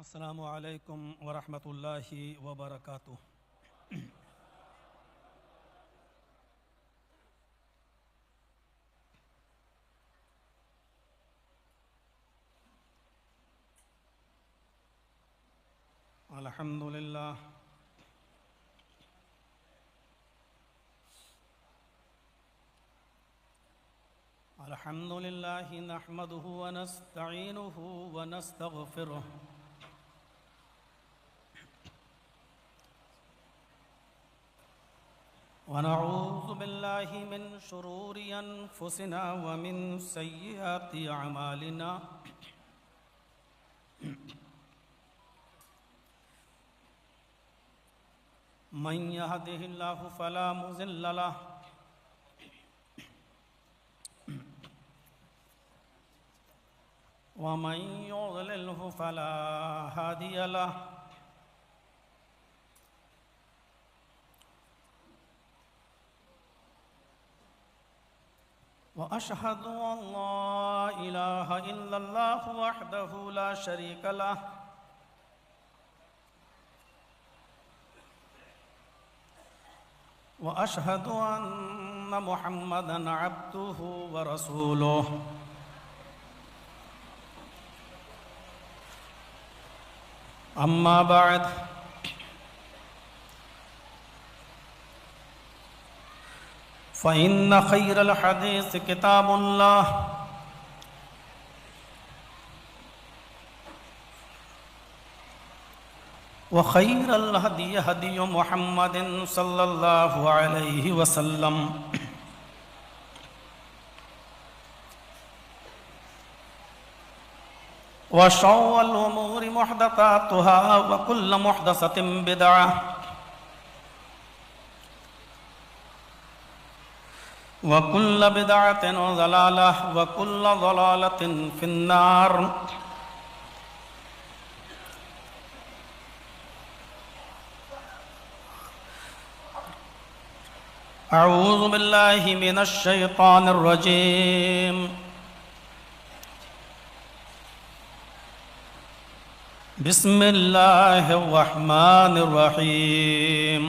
السلام علیکم ورحمۃ اللہ وبرکاتہ۔ الحمد للہ الحمد للہ نحمدہ ونستعینہ ونستغفرہ ونعوذ باللہ من شرور انفسنا ومن سیئات اعمالنا من یہدہ اللہ فلا مضل لہ ومن يضلله فلا هادي له وأشهد أن لا إله إلا الله وحده لا شريك له وأشهد أن محمدًا عبده ورسوله أما بعد فإن خير الحديث كتاب الله وخير الهدي هدي محمد صلى الله عليه وسلم وشر الأمور محدثاتها وكل محدثة بدعة وكل بدعة ضلالة وكل ضلالة في النار۔ أعوذ بالله من الشيطان الرجيم، بسم اللہ الرحمن الرحیم۔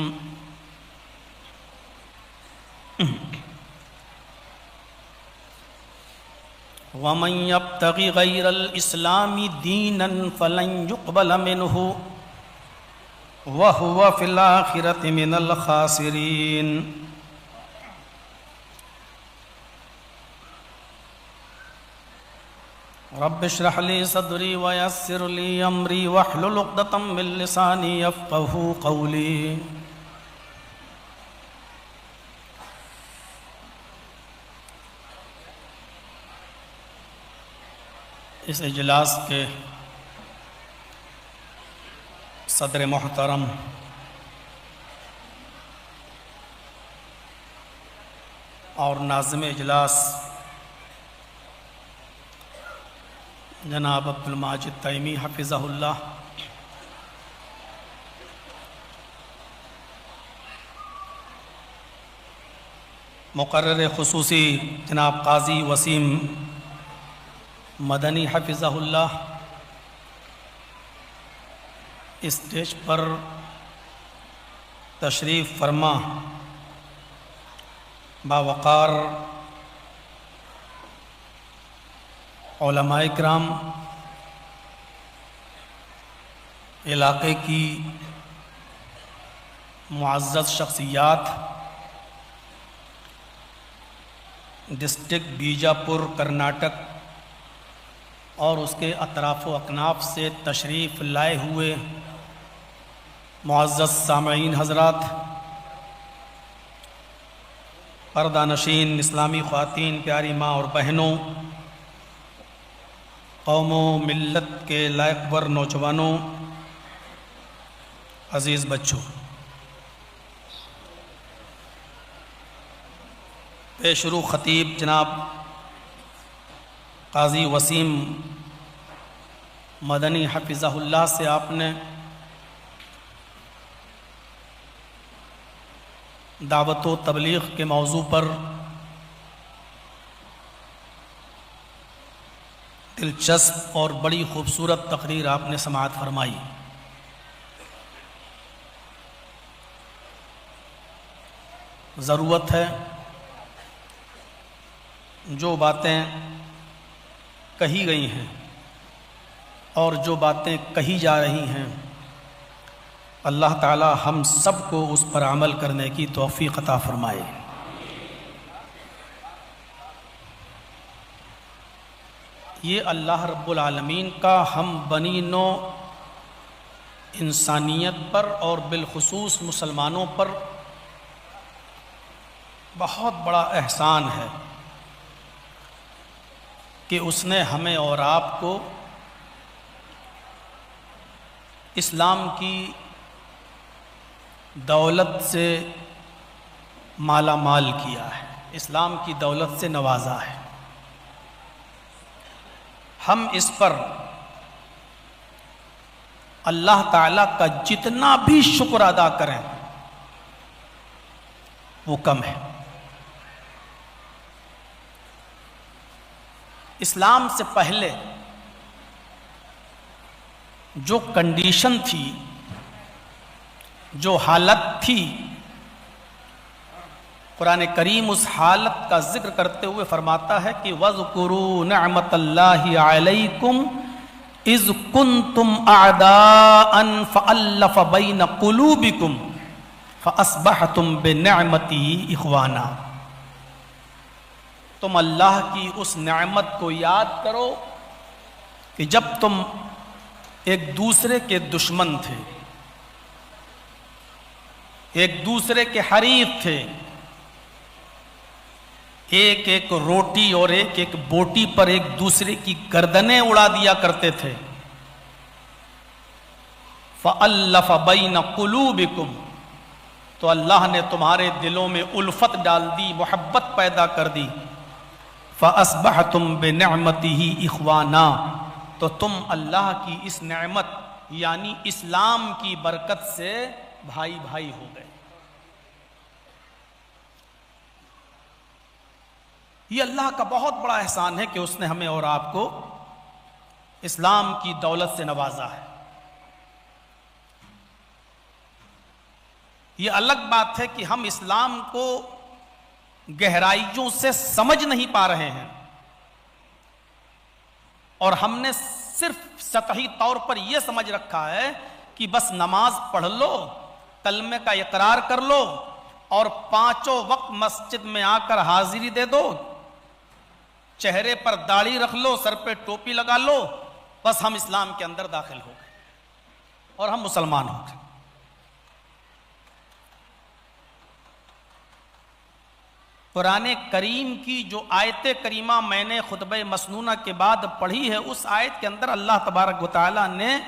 ومن يبتغ غير الإسلام دينا فلن يقبل منه وهو في الآخرة من الخاسرين۔ رب اشرح لي صدري ويسر لي امري واحلل عقدة من لساني يفقهوا قولي۔ اس اجلاس کے صدر محترم اور ناظم اجلاس جناب عبدالماجد تیمی حفظہ اللہ، مقرر خصوصی جناب قاضی وسیم مدنی حفظہ اللہ، اسٹیج پر تشریف فرما باوقار علماء کرام، علاقے کی معزز شخصیات، ڈسٹرکٹ بیجاپور کرناٹک اور اس کے اطراف و اکناف سے تشریف لائے ہوئے معزز سامعین حضرات، پردہ نشین اسلامی خواتین، پیاری ماں اور بہنوں، قوم و ملت کے لائق ور نوجوانوں، عزیز بچوں، پیشرو خطیب جناب قاضی وسیم مدنی حفظہ اللہ سے آپ نے دعوت و تبلیغ کے موضوع پر دلچسپ اور بڑی خوبصورت تقریر آپ نے سماعت فرمائی۔ ضرورت ہے جو باتیں کہی گئی ہیں اور جو باتیں کہی جا رہی ہیں، اللہ تعالی ہم سب کو اس پر عمل کرنے کی توفیق عطا فرمائے۔ یہ اللہ رب العالمین کا ہم بنی نوع انسانیت پر اور بالخصوص مسلمانوں پر بہت بڑا احسان ہے کہ اس نے ہمیں اور آپ کو اسلام کی دولت سے مالا مال کیا ہے، اسلام کی دولت سے نوازا ہے۔ ہم اس پر اللہ تعالیٰ کا جتنا بھی شکر ادا کریں وہ کم ہے۔ اسلام سے پہلے جو کنڈیشن تھی، جو حالت تھی، قرآن کریم اس حالت کا ذکر کرتے ہوئے فرماتا ہے کہ وَاذْكُرُوا نِعْمَةَ اللَّهِ عَلَيْكُمْ اِذْ كُنْتُمْ أَعْدَاءً فَأَلَّفَ بَيْنَ قُلُوبِكُمْ فَأَصْبَحْتُمْ بِنِعْمَتِهِ إِخْوَانًا۔ تم اللہ کی اس نعمت کو یاد کرو کہ جب تم ایک دوسرے کے دشمن تھے، ایک دوسرے کے حریف تھے، ایک ایک روٹی اور ایک ایک بوٹی پر ایک دوسرے کی گردنیں اڑا دیا کرتے تھے۔ فَأَلَّفَ بَيْنَ قُلُوبِكُمْ، تو اللہ نے تمہارے دلوں میں الفت ڈال دی، محبت پیدا کر دی۔ فَأَصْبَحْتُمْ بِنِعْمَتِهِ إِخْوَانًا، تو تم اللہ کی اس نعمت یعنی اسلام کی برکت سے بھائی بھائی ہو گئے۔ یہ اللہ کا بہت بڑا احسان ہے کہ اس نے ہمیں اور آپ کو اسلام کی دولت سے نوازا ہے۔ یہ الگ بات ہے کہ ہم اسلام کو گہرائیوں سے سمجھ نہیں پا رہے ہیں اور ہم نے صرف سطحی طور پر یہ سمجھ رکھا ہے کہ بس نماز پڑھ لو، کلمے کا اقرار کر لو اور پانچوں وقت مسجد میں آ کر حاضری دے دو، چہرے پر داڑھی رکھ لو، سر پہ ٹوپی لگا لو، بس ہم اسلام کے اندر داخل ہو گئے اور ہم مسلمان ہو گئے۔ قرآن کریم کی جو آیت کریمہ میں نے خطبہ مسنونہ کے بعد پڑھی ہے، اس آیت کے اندر اللہ تبارک و تعالی نے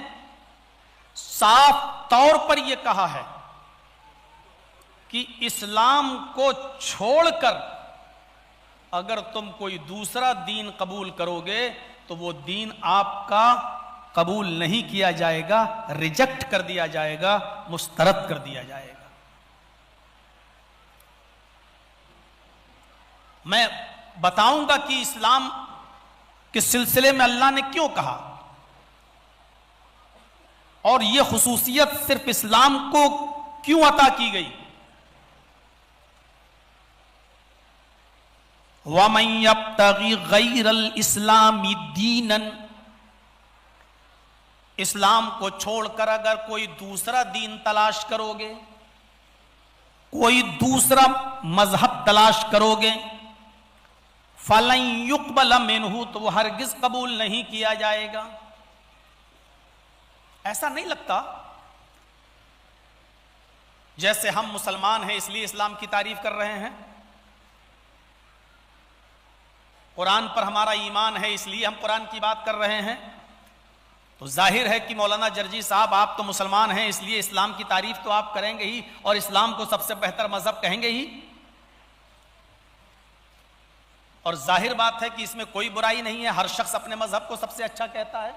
صاف طور پر یہ کہا ہے کہ اسلام کو چھوڑ کر اگر تم کوئی دوسرا دین قبول کرو گے تو وہ دین آپ کا قبول نہیں کیا جائے گا، ریجیکٹ کر دیا جائے گا، مسترد کر دیا جائے گا۔ میں بتاؤں گا کہ اسلام کے سلسلے میں اللہ نے کیوں کہا، اور یہ خصوصیت صرف اسلام کو کیوں عطا کی گئی۔ وَمَن يَبْتَغِ غَيْرَ الْإِسْلَامِ دِينًا، اسلام کو چھوڑ کر اگر کوئی دوسرا دین تلاش کرو گے، کوئی دوسرا مذہب تلاش کرو گے، فَلَن يُقْبَلَ مِنْهُ، تو وہ ہرگز قبول نہیں کیا جائے گا۔ ایسا نہیں لگتا جیسے ہم مسلمان ہیں اس لیے اسلام کی تعریف کر رہے ہیں، قرآن پر ہمارا ایمان ہے اس لیے ہم قرآن کی بات کر رہے ہیں، تو ظاہر ہے کہ مولانا جرجی صاحب آپ تو مسلمان ہیں اس لیے اسلام کی تعریف تو آپ کریں گے ہی اور اسلام کو سب سے بہتر مذہب کہیں گے ہی، اور ظاہر بات ہے کہ اس میں کوئی برائی نہیں ہے، ہر شخص اپنے مذہب کو سب سے اچھا کہتا ہے۔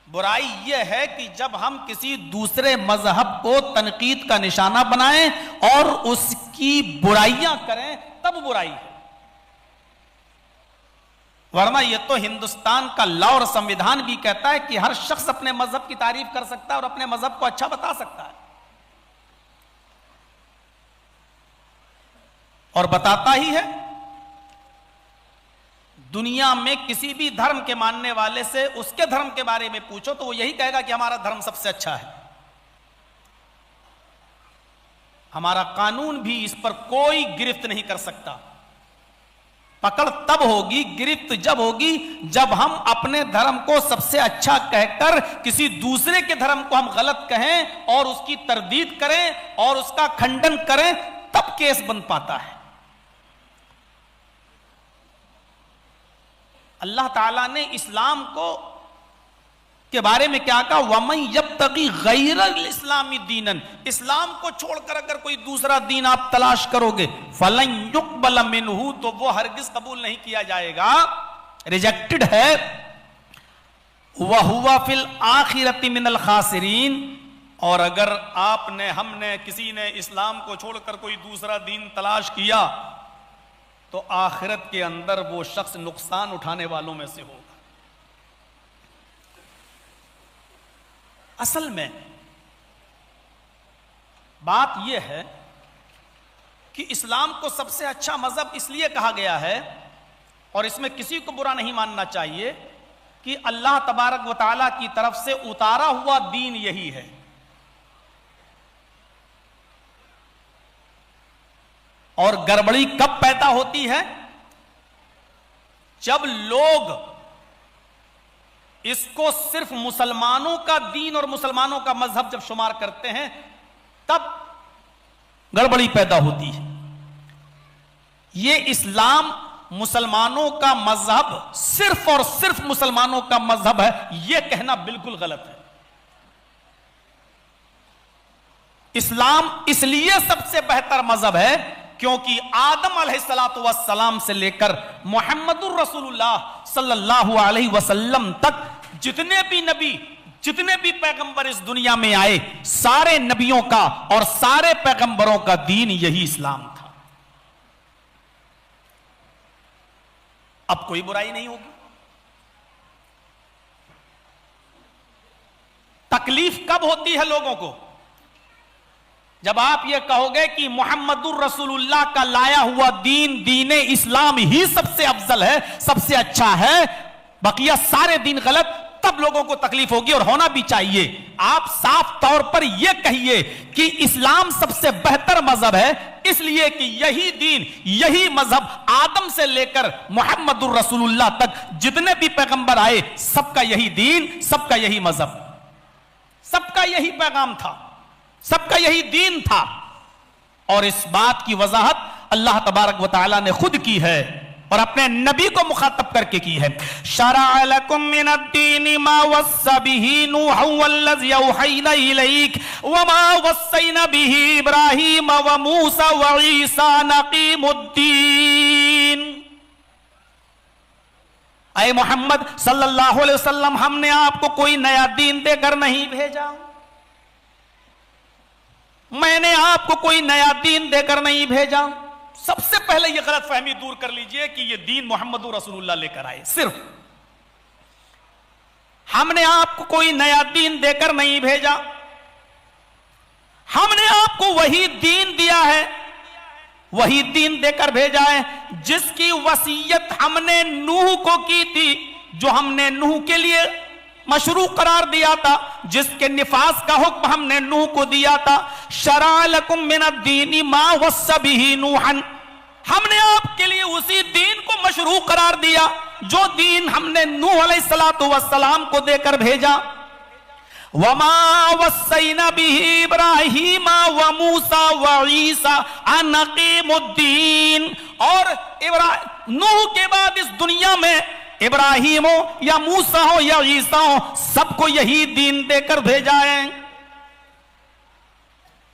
برائی یہ ہے کہ جب ہم کسی دوسرے مذہب کو تنقید کا نشانہ بنائیں اور اس کی برائیاں کریں، تب برائی ہے، ورنہ یہ تو ہندوستان کا لا اور سنویدھان بھی کہتا ہے کہ ہر شخص اپنے مذہب کی تعریف کر سکتا ہے اور اپنے مذہب کو اچھا بتا سکتا ہے، اور بتاتا ہی ہے۔ دنیا میں کسی بھی دھرم کے ماننے والے سے اس کے دھرم کے بارے میں پوچھو تو وہ یہی کہے گا کہ ہمارا دھرم سب سے اچھا ہے۔ ہمارا قانون بھی اس پر کوئی گرفت نہیں کر سکتا۔ پکڑ تب ہوگی، گرفت جب ہوگی جب ہم اپنے دھرم کو سب سے اچھا کہہ کر کسی دوسرے کے دھرم کو ہم غلط کہیں اور اس کی تردید کریں اور اس کا کھنڈن کریں، تب کیس بن پاتا ہے۔ اللہ تعالیٰ نے اسلام کو کے بارے میں کیا کہا؟ وَمَن يَبْتَغِي غَيْرَ الْإِسْلَامِ دِينًا، اسلام کو چھوڑ کر اگر کوئی دوسرا دین آپ تلاش کرو گے فَلَن يُقْبَلَ مِنْهُ، تو وہ ہرگز قبول نہیں کیا جائے گا، ریجیکٹڈ ہے۔ وَهُوَ فِي الْآخِرَةِ مِنَ الْخَاسِرِينَ، اور اگر آپ نے، ہم نے، کسی نے اسلام کو چھوڑ کر کوئی دوسرا دین تلاش کیا تو آخرت کے اندر وہ شخص نقصان اٹھانے والوں میں سے ہوگا۔ اصل میں بات یہ ہے کہ اسلام کو سب سے اچھا مذہب اس لیے کہا گیا ہے، اور اس میں کسی کو برا نہیں ماننا چاہیے، کہ اللہ تبارک و تعالیٰ کی طرف سے اتارا ہوا دین یہی ہے۔ اور گڑبڑی کب پیدا ہوتی ہے؟ جب لوگ اس کو صرف مسلمانوں کا دین اور مسلمانوں کا مذہب جب شمار کرتے ہیں تب گڑبڑی پیدا ہوتی ہے۔ یہ اسلام مسلمانوں کا مذہب، صرف اور صرف مسلمانوں کا مذہب ہے، یہ کہنا بالکل غلط ہے۔ اسلام اس لیے سب سے بہتر مذہب ہے کیونکہ آدم علیہ السلام سے لے کر محمد الرسول اللہ صلی اللہ علیہ وسلم تک جتنے بھی نبی، جتنے بھی پیغمبر اس دنیا میں آئے، سارے نبیوں کا اور سارے پیغمبروں کا دین یہی اسلام تھا۔ اب کوئی برائی نہیں ہوگی۔ تکلیف کب ہوتی ہے لوگوں کو؟ جب آپ یہ کہو گے کہ محمد الرسول اللہ کا لایا ہوا دین، دین اسلام ہی سب سے افضل ہے، سب سے اچھا ہے، بقیہ سارے دین غلط، تب لوگوں کو تکلیف ہوگی، اور ہونا بھی چاہیے۔ آپ صاف طور پر یہ کہیے کہ اسلام سب سے بہتر مذہب ہے، اس لیے کہ یہی دین، یہی مذہب آدم سے لے کر محمد الرسول اللہ تک جتنے بھی پیغمبر آئے، سب کا یہی دین، سب کا یہی مذہب، سب کا یہی پیغام تھا، سب کا یہی دین تھا۔ اور اس بات کی وضاحت اللہ تبارک و تعالی نے خود کی ہے اور اپنے نبی کو مخاطب کر کے کی ہے۔ شرع لکم من الدین ما وصى به نوح والذی اوحینا الیک وما وصینا به ابراہیم وموسى وعیسى نقیم الدین۔ اے محمد صلی اللہ علیہ وسلم، ہم نے آپ کو کوئی نیا دین دے کر نہیں بھیجا، میں نے آپ کو کوئی نیا دین دے کر نہیں بھیجا۔ سب سے پہلے یہ غلط فہمی دور کر لیجئے کہ یہ دین محمد رسول اللہ لے کر آئے، صرف ہم نے آپ کو کوئی نیا دین دے کر نہیں بھیجا، ہم نے آپ کو وہی دین دیا ہے، وہی دین دے کر بھیجا ہے جس کی وصیت ہم نے نوح کو کی تھی، جو ہم نے نوح کے لیے مشروع قرار دیا تھا، جس کے نفاذ کا حکم ہم نے نوح کو دیا تھا۔ شرع لکم من الدین ما وصى به نوحا، ہم نے آپ کے لیے اسی دین کو مشروع قرار دیا جو دین ہم نے نوح علیہ السلام کو دے کر بھیجا۔ وما وصینا به ابراہیم وموسى وعیسى ان اقیموا الدین، اور نوح کے بعد اس دنیا میں ابراہیم ہو یا موسیٰ ہو یا عیسیٰ ہو، سب کو یہی دین دے کر بھیجا ہے۔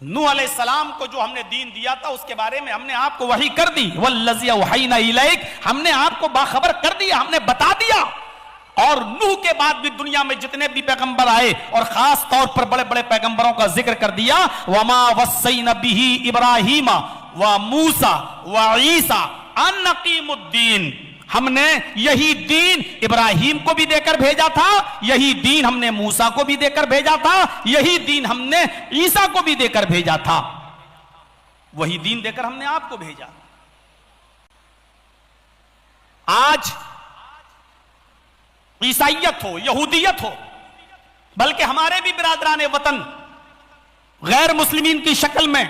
نوح علیہ السلام کو جو ہم نے دین دیا تھا اس کے بارے میں ہم نے آپ کو وحی کر دی، والذی اوحینا الیک، ہم نے آپ کو باخبر کر دیا، ہم نے بتا دیا۔ اور نوح کے بعد بھی دنیا میں جتنے بھی پیغمبر آئے اور خاص طور پر بڑے بڑے پیغمبروں کا ذکر کر دیا، وما وصینا به ابراہیم وموسیٰ وعیسیٰ ان اقیموا الدین، ہم نے یہی دین ابراہیم کو بھی دے کر بھیجا تھا، یہی دین ہم نے موسیٰ کو بھی دے کر بھیجا تھا، یہی دین ہم نے عیسیٰ کو بھی دے کر بھیجا تھا، وہی دین دے کر ہم نے آپ کو بھیجا۔ آج عیسائیت ہو، یہودیت ہو، بلکہ ہمارے بھی برادران وطن غیر مسلمین کی شکل میں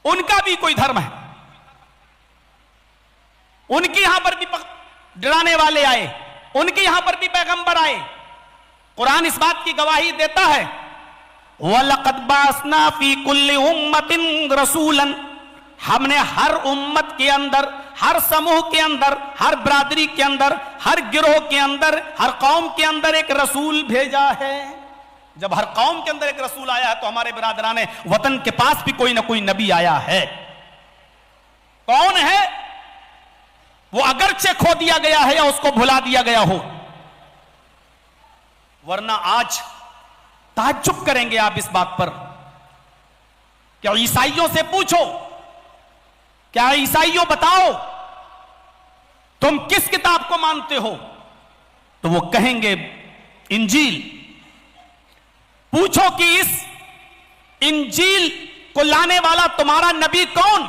ان کا بھی کوئی دھرم ہے، ان کی یہاں پر بھی ڈرانے والے آئے، ان کی یہاں پر بھی پیغمبر آئے۔ قرآن اس بات کی گواہی دیتا ہے وَلَقَدْ بَعَثْنَا فِي كُلِّ أُمَّةٍ رَسُولًا، ہم نے ہر امت کے اندر، ہر سموہ کے اندر، ہر برادری کے اندر، ہر گروہ کے اندر، ہر قوم کے اندر ایک رسول بھیجا ہے۔ جب ہر قوم کے اندر ایک رسول آیا ہے تو ہمارے برادران وطن کے پاس بھی کوئی نہ کوئی نبی آیا ہے۔ کون ہے وہ؟ اگرچہ کھو دیا گیا ہے یا اس کو بھلا دیا گیا ہو، ورنہ آج تعجب کریں گے آپ اس بات پر کہ عیسائیوں سے پوچھو، کیا عیسائیوں بتاؤ تم کس کتاب کو مانتے ہو؟ تو وہ کہیں گے انجیل۔ پوچھو کہ اس انجیل کو لانے والا تمہارا نبی کون؟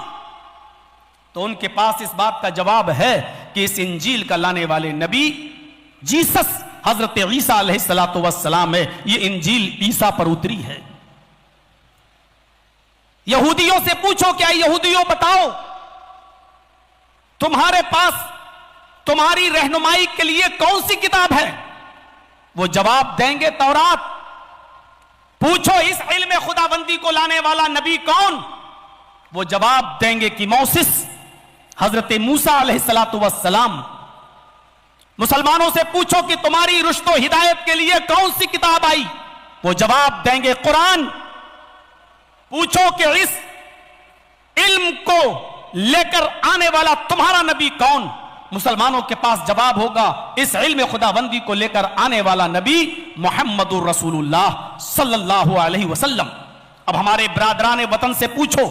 تو ان کے پاس اس بات کا جواب ہے کہ اس انجیل کا لانے والے نبی جیسس حضرت عیسیٰ علیہ السلام ہے، یہ انجیل عیسیٰ پر اتری ہے۔ یہودیوں سے پوچھو، کیا یہودیوں بتاؤ تمہارے پاس تمہاری رہنمائی کے لیے کون سی کتاب ہے؟ وہ جواب دیں گے تورات۔ پوچھو اس علم خداوندی کو لانے والا نبی کون؟ وہ جواب دیں گے کہ موسیس حضرت موسیٰ علیہ السلام۔ مسلمانوں سے پوچھو کہ تمہاری رشد و ہدایت کے لیے کون سی کتاب آئی؟ وہ جواب دیں گے قرآن۔ پوچھو کہ اس علم کو لے کر آنے والا تمہارا نبی کون؟ مسلمانوں کے پاس جواب ہوگا اس علم خداوندی کو لے کر آنے والا نبی محمد رسول اللہ صلی اللہ علیہ وسلم۔ اب ہمارے برادران وطن سے پوچھو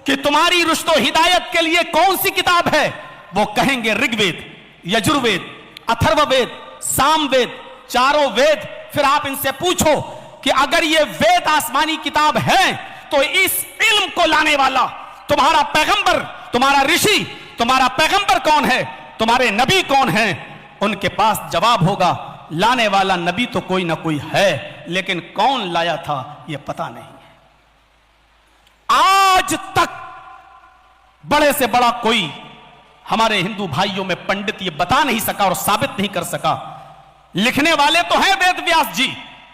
کہ تمہاری رشد و ہدایت کے لیے کون سی کتاب ہے؟ وہ کہیں گے رگ وید، یجروید، اتھرو وید، سام وید، چاروں وید۔ پھر آپ ان سے پوچھو کہ اگر یہ وید آسمانی کتاب ہے تو اس علم کو لانے والا تمہارا پیغمبر، تمہارا رشی، تمہارا پیغمبر کون ہے؟ تمہارے نبی کون ہیں؟ ان کے پاس جواب ہوگا لانے والا نبی تو کوئی نہ کوئی ہے، لیکن کون لایا تھا یہ پتہ نہیں ہے۔ آج تک بڑے سے بڑا کوئی ہمارے ہندو بھائیوں میں پنڈت یہ بتا نہیں سکا اور ثابت نہیں کر سکا۔ لکھنے والے تو ہیں وید ویاس جی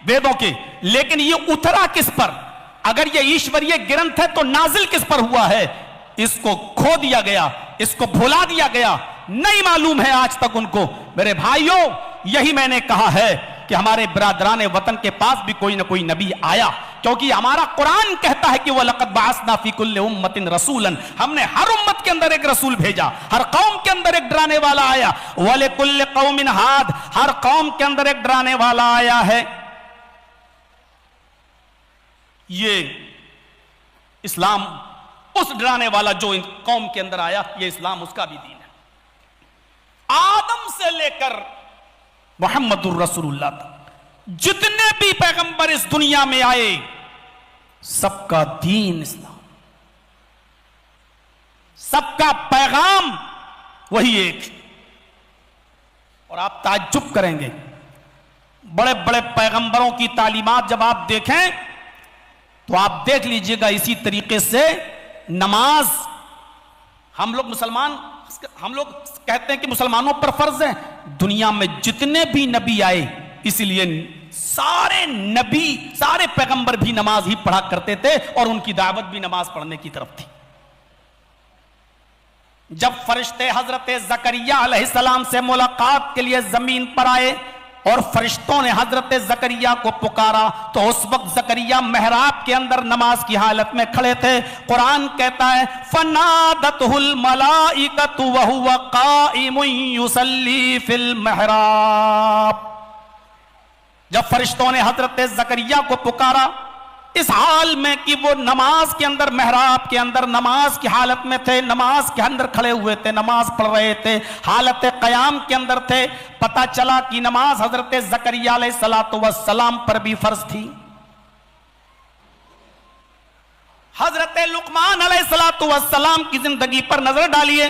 ویدوں کے، لیکن یہ اترا کس پر؟ اگر یہ ایشوریہ گرنتھ ہے تو نازل کس پر ہوا ہے؟ اس کو کھو دیا گیا، اس کو بھلا دیا گیا، نہیں معلوم ہے آج تک ان کو۔ میرے بھائیوں، یہی میں نے کہا ہے کہ ہمارے برادران وطن کے پاس بھی کوئی نہ کوئی نبی آیا، کیونکہ ہمارا قرآن کہتا ہے کہ وَلَقَدْ بَعَثْنَا فِي كُلِّ أُمَّةٍ رَسُولًا، ہم نے ہر امت کے اندر ایک رسول بھیجا، ہر قوم کے اندر ایک ڈرانے والا آیا۔ وَلِكُلِّ قَوْمٍ هَادٍ، ہر قوم کے اندر ایک ڈرانے والا آیا ہے۔ یہ اسلام اس ڈرانے والا جو قوم کے اندر آیا، یہ اسلام اس کا بھی دین ہے۔ آدم سے لے کر محمد الرسول اللہ تک جتنے بھی پیغمبر اس دنیا میں آئے، سب کا دین اسلام، سب کا پیغام وہی ایک۔ اور آپ تعجب کریں گے، بڑے بڑے پیغمبروں کی تعلیمات جب آپ دیکھیں تو آپ دیکھ لیجئے گا اسی طریقے سے نماز ہم لوگ کہتے ہیں کہ مسلمانوں پر فرض ہے۔ دنیا میں جتنے بھی نبی آئے، اسی لیے سارے نبی، سارے پیغمبر بھی نماز ہی پڑھا کرتے تھے اور ان کی دعوت بھی نماز پڑھنے کی طرف تھی۔ جب فرشتے حضرت زکریا علیہ السلام سے ملاقات کے لیے زمین پر آئے اور فرشتوں نے حضرت زکریا کو پکارا تو اس وقت زکریا محراب کے اندر نماز کی حالت میں کھڑے تھے۔ قرآن کہتا ہے فَنَادَتْهُ الْمَلَائِكَةُ وَهُوَ قَائِمٌ يُصَلِّي فِي الْمِحْرَابِ، جب فرشتوں نے حضرت زکریا کو پکارا اس حال میں کہ وہ نماز کے اندر محراب کے اندر نماز کی حالت میں تھے، نماز کے اندر کھڑے ہوئے تھے، نماز پڑھ رہے تھے، حالت قیام کے اندر تھے. پتہ چلا کہ نماز حضرت زکریہ علیہ السلام پر بھی فرض تھی. حضرت لقمان علیہ السلام کی زندگی پر نظر ڈالیے.